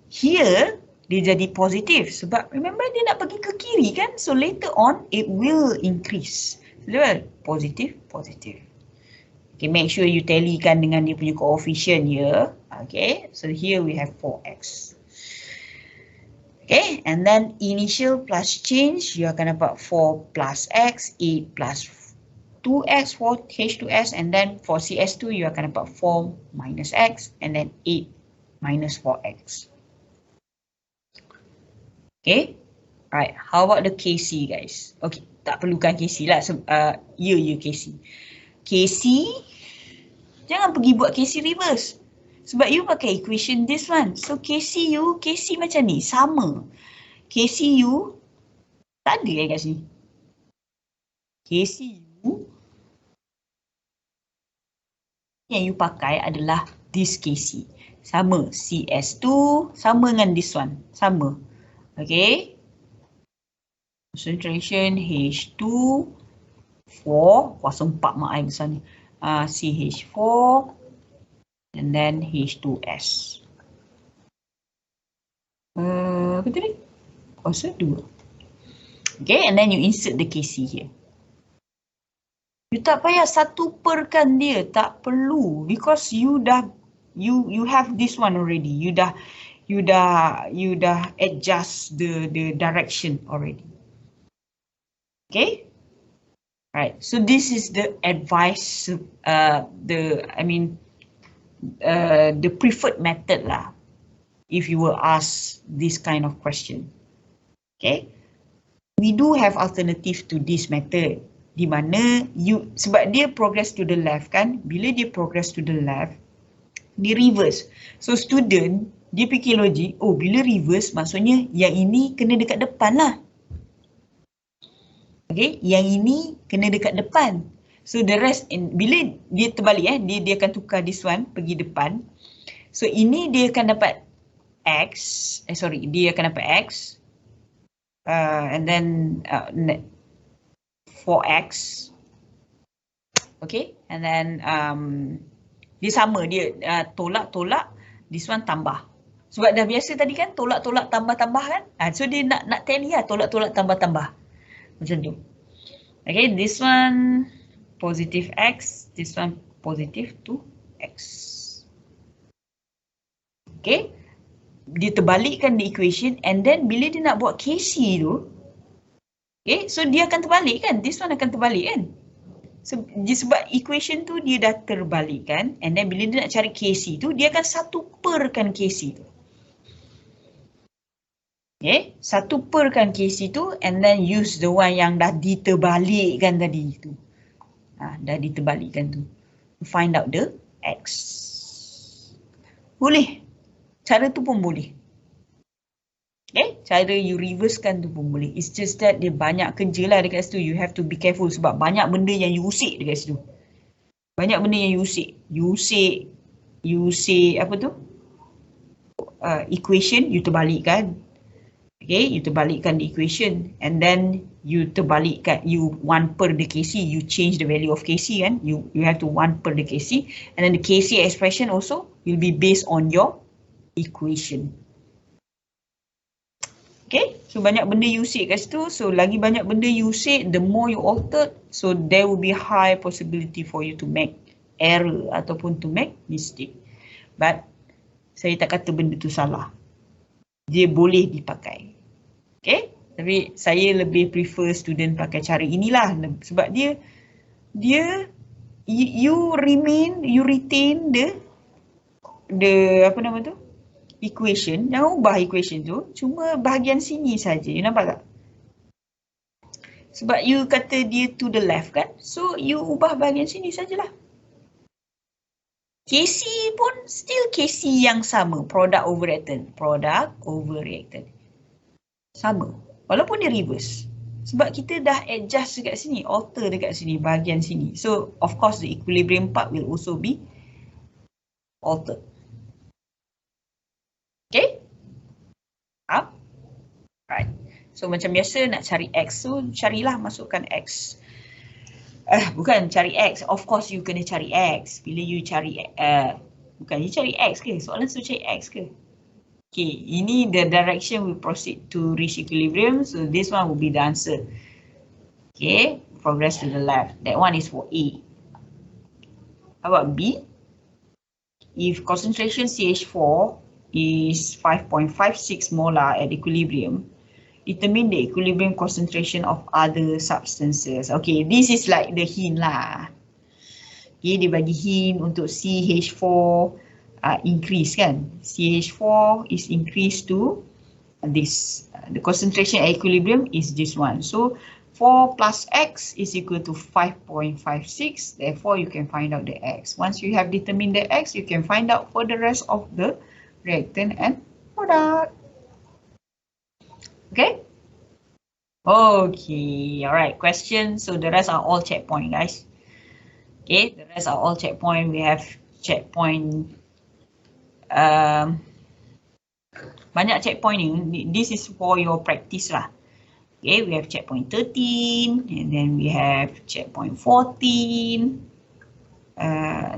Here, dia jadi positif sebab remember dia nak pergi ke kiri kan, so later on it will increase. So, positif, positif. Okay, make sure you tallykan dengan dia punya coefficient here. Okay, so here we have 4x. Okay, and then initial plus change, you akan dapat 4 plus x, 8 plus 2x for H2S, and then for CS2 you akan dapat 4 minus x, and then 8 minus 4x. Okay, right. How about the KC, guys? Okay, tak perlukan KC lah. KC. KC, jangan pergi buat KC reverse. Sebab you pakai equation this one. So KC macam ni, sama. KCU, tak ada kat sini. KCU, yang you pakai adalah this KC. Sama, CS2, sama dengan this one, sama. Okay, concentration H2 4, kuasa 4 mak air besar ni, CH4 and then H2S. Apa tu ni? Kuasa 2. Okay, and then you insert the KC here. You tak payah satu perkan dia, tak perlu, because you have this one already. You dah adjust the direction already. Okay, right. So this is the advice, the preferred method lah, if you were asked this kind of question. Okay, we do have alternative to this method, di mana sebab dia progress to the left kan, bila dia progress to the left, dia reverse. So student, dia fikir logik, oh bila reverse maksudnya yang ini kena dekat depan lah. Okay, yang ini kena dekat depan. So the rest, bila dia terbalik dia akan tukar this one pergi depan. So ini dia akan dapat X, dia akan dapat X. And then 4X. Okay, and then dia sama, dia tolak-tolak. This one tambah. Sebab dah biasa tadi kan tolak-tolak tambah-tambah kan. So dia nak tally lah tolak-tolak tambah-tambah. Macam tu. Okay, this one positive X, this one positive 2X. Okay, dia terbalikkan the equation and then bila dia nak buat KC tu, okay, so dia akan terbalik kan, this one akan terbalik kan. So, sebab equation tu dia dah terbalikkan and then bila dia nak cari KC tu, dia akan satu perkan KC tu. Okay, satu perkan KC tu and then use the one yang dah diterbalikkan tadi tu. Dah diterbalikkan tu. Find out the X. Boleh. Cara tu pun boleh. Okay, cara you reversekan tu pun boleh. It's just that dia banyak kerja lah dekat situ. You have to be careful sebab banyak benda yang you usik dekat situ. Banyak benda yang you usik. You usik apa tu? Equation, you terbalikkan. Okay, you terbalikkan the equation and then you terbalikkan, you 1 per the KC, you change the value of KC kan. You have to 1 per the KC and then the KC expression also will be based on your equation. Okay, so banyak benda you usik kat situ. So lagi banyak benda you usik, the more you alter, so there will be high possibility for you to make error ataupun to make mistake. But saya tak kata benda tu salah. Dia boleh dipakai. Okay, tapi saya lebih prefer student pakai cara inilah sebab dia you retain the apa nama tu? Equation. Jangan ubah equation tu, cuma bahagian sini saja. You nampak tak? Sebab you kata dia to the left kan? So you ubah bahagian sini sajalah. KC pun still KC yang sama, product over reactant, sama, walaupun dia reverse. Sebab kita dah adjust dekat sini, alter dekat sini, bahagian sini. So of course the equilibrium part will also be altered. Okay? Up? Right. So macam biasa nak cari X, so carilah masukkan X. Bukan cari X, of course you kena cari X. Bila you cari, bukan you cari X ke? Soalan tu cari X ke? Okay, ini the direction we proceed to reach equilibrium. So this one will be the answer. Okay, progress to the left. That one is for A. How about B? If concentration CH4 is 5.56 molar at equilibrium, determine the equilibrium concentration of other substances. Okay, this is like the hint lah. Okay, dia bagi hint untuk CH4 increase kan. CH4 is increased to this. The concentration at equilibrium is this one. So 4 plus X is equal to 5.56. Therefore, you can find out the X. Once you have determined the X, you can find out for the rest of the reactant and product. Okay? Okay, alright, question. So the rest are all checkpoint, guys. Okay, the rest are all checkpoint. We have checkpoint. Banyak checkpoint ni. This is for your practice lah. Okay, we have checkpoint 13 and then we have checkpoint 14,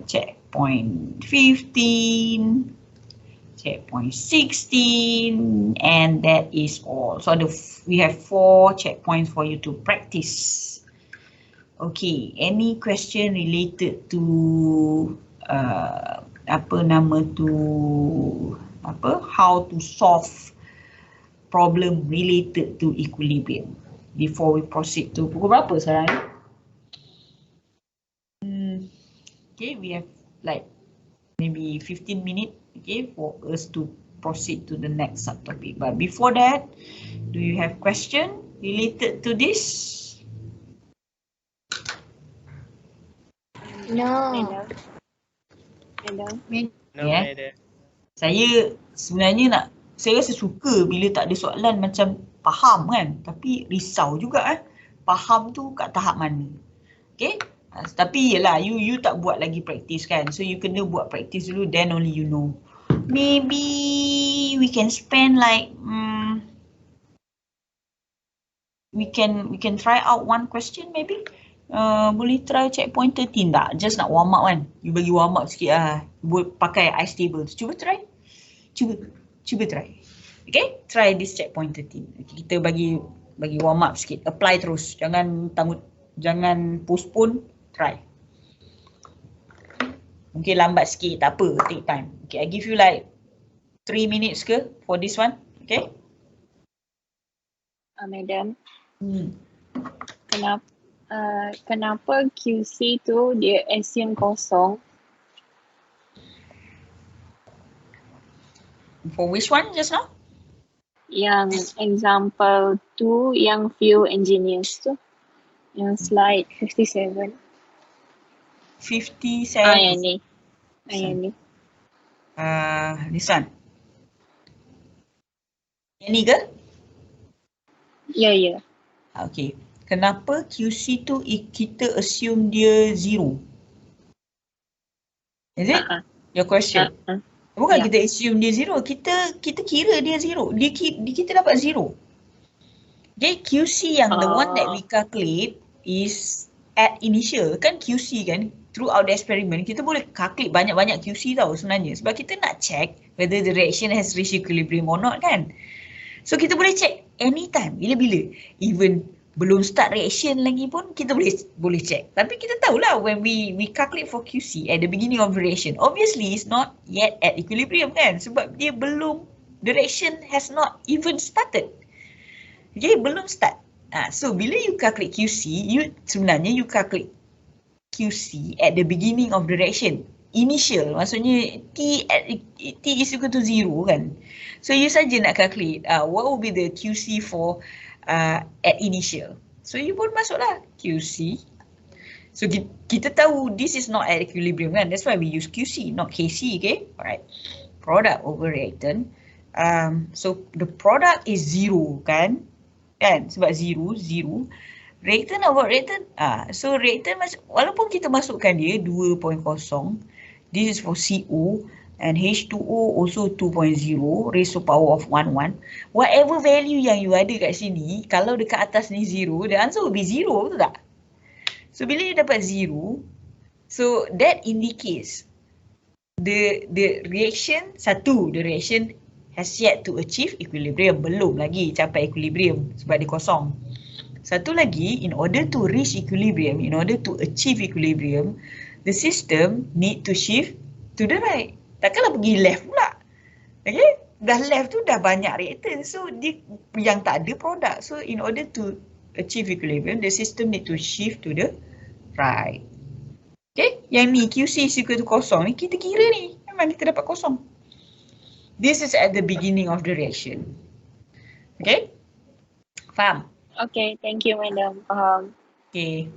checkpoint 15, checkpoint 16, and that is all. So we have 4 checkpoints for you to practice. Okay, any question related to how to solve problem related to equilibrium before we proceed to pukul berapa sekarang ni? Okay, we have like maybe 15 minutes, okay, for us to proceed to the next subtopic. But before that, do you have question related to this? No. Yeah. Saya sebenarnya saya rasa suka bila tak ada soalan macam faham kan, tapi risau juga faham tu kat tahap mana. Okay, tapi yelah you tak buat lagi praktis kan, so you kena buat praktis dulu, then only you know. Maybe we can spend like we can try out one question maybe. Boleh try checkpoint 13 tak? Just nak warm up kan. You bagi warm up sikit lah. Pakai ice table. Cuba try. Cuba try. Okay, try this checkpoint 13. Okay, kita bagi warm up sikit. Apply terus. Jangan postpone, try. Mungkin lambat sikit, tak apa, take time. Okay, I give you like 3 minutes ke for this one. Okay? Madam. Kenapa QC tu dia assume kosong? For which one just now? Yang example tu, yang few engineers tu. Yang slide 57. 57. Yang ni. Yang ni. This one. Yang ni ke? Ya. Okay. Kenapa QC tu kita assume dia 0? Is it? Your question? Bukan kita assume dia 0. Kita kira dia 0. Kita dapat 0. Okay, QC yang the one that we calculate is at initial. Kan QC kan, throughout the experiment, kita boleh calculate banyak-banyak QC tau sebenarnya. Sebab kita nak check whether the reaction has reached equilibrium or not kan. So kita boleh check anytime, bila-bila. Even belum start reaction lagi pun kita boleh check. Tapi kita tahulah when we calculate for QC at the beginning of the reaction, obviously it's not yet at equilibrium kan. Sebab dia belum, the reaction has not even started. Okay, belum start. So bila you calculate QC, sebenarnya you calculate QC at the beginning of the reaction. Initial, maksudnya T is equal to 0 kan. So you saja nak calculate what will be the QC for at initial. So you pun masuklah QC. So kita tahu this is not at equilibrium kan. That's why we use QC, not KC, okay? Alright. Product over reactant. So the product is 0 kan? Sebab 0. Reactant over reactant. So reactant walaupun kita masukkan dia 2.0, this is for CO and H2O also 2.0 raised to power of 11. Whatever value yang you ada kat sini, kalau dekat atas ni 0, the answer will be 0, betul tak? So bila you dapat 0, so that indicates the reaction, the reaction has yet to achieve equilibrium. Belum lagi capai equilibrium sebab dia kosong. Satu lagi, in order to reach equilibrium, in order to achieve equilibrium, the system need to shift to the right. Takkanlah pergi left pula. Okay? Dah left tu dah banyak reactant. So dia yang tak ada produk. So in order to achieve equilibrium, the system need to shift to the right. Okay? Yang ni QC is equal to kosong ni, kita kira ni. Memang kita dapat kosong. This is at the beginning of the reaction. Okay? Faham? Okay, thank you madam. Faham. Okay.